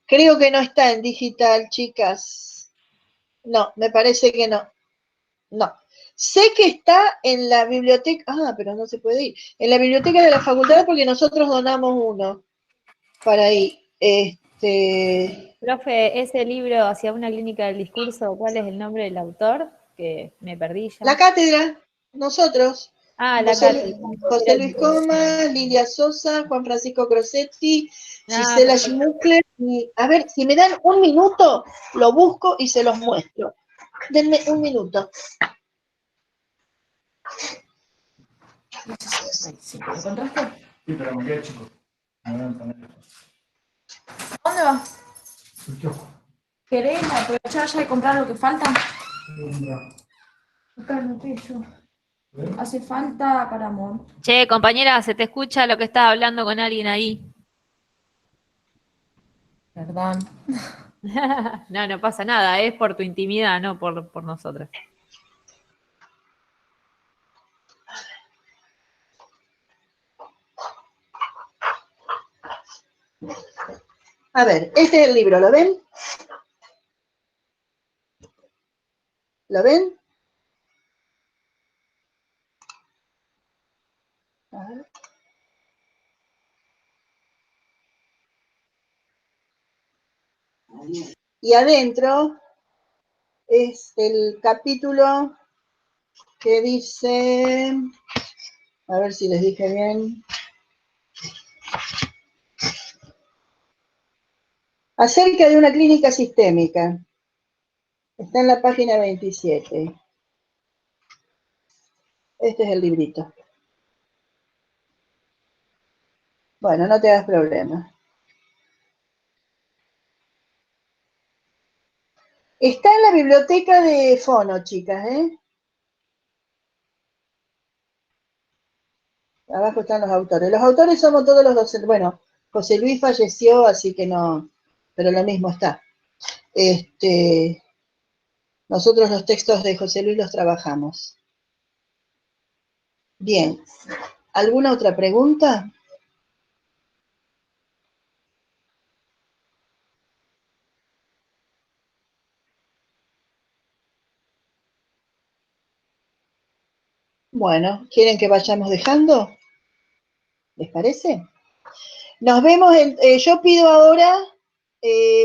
Creo que no está en digital, chicas. No, me parece que no. No. Sé que está en la biblioteca. Pero no se puede ir. En la biblioteca de la facultad porque nosotros donamos uno para ahí. Profe, ese libro Hacia una clínica del discurso, ¿cuál es el nombre del autor? Que me perdí ya. La cátedra, nosotros. La José, cátedra. José Luis Comas, Lilia Sosa, Juan Francisco Crosetti, Gisela Schmuckler. A ver, si me dan un minuto, lo busco y se los muestro. Denme un minuto. Sí, ¿lo encontraste? Sí, pero me quedé chico. ¿Dónde vas? ¿Querés aprovechar ya y comprar lo que falta? Acá en el pecho. Hace falta para amor. Che, compañera, se te escucha lo que estás hablando con alguien ahí. Perdón. No, no pasa nada, es por tu intimidad, no por nosotras. A ver, este es el libro, ¿lo ven? ¿Lo ven? A ver. Y adentro es el capítulo que dice, a ver si les dije bien, acerca de una clínica sistémica. Está en la página 27. Este es el librito. Bueno, no te hagas problema. Está en la biblioteca de Fono, chicas, Abajo están los autores. Los autores somos todos los docentes. Bueno, José Luis falleció, así que no, pero lo mismo está. Nosotros los textos de José Luis los trabajamos. Bien. ¿Alguna otra pregunta? Bueno, ¿quieren que vayamos dejando? ¿Les parece? Nos vemos, yo pido ahora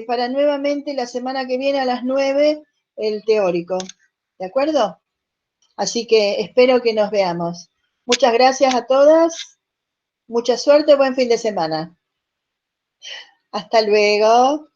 para nuevamente la semana que viene a las 9 el teórico, ¿de acuerdo? Así que espero que nos veamos. Muchas gracias a todas, mucha suerte, buen fin de semana. Hasta luego.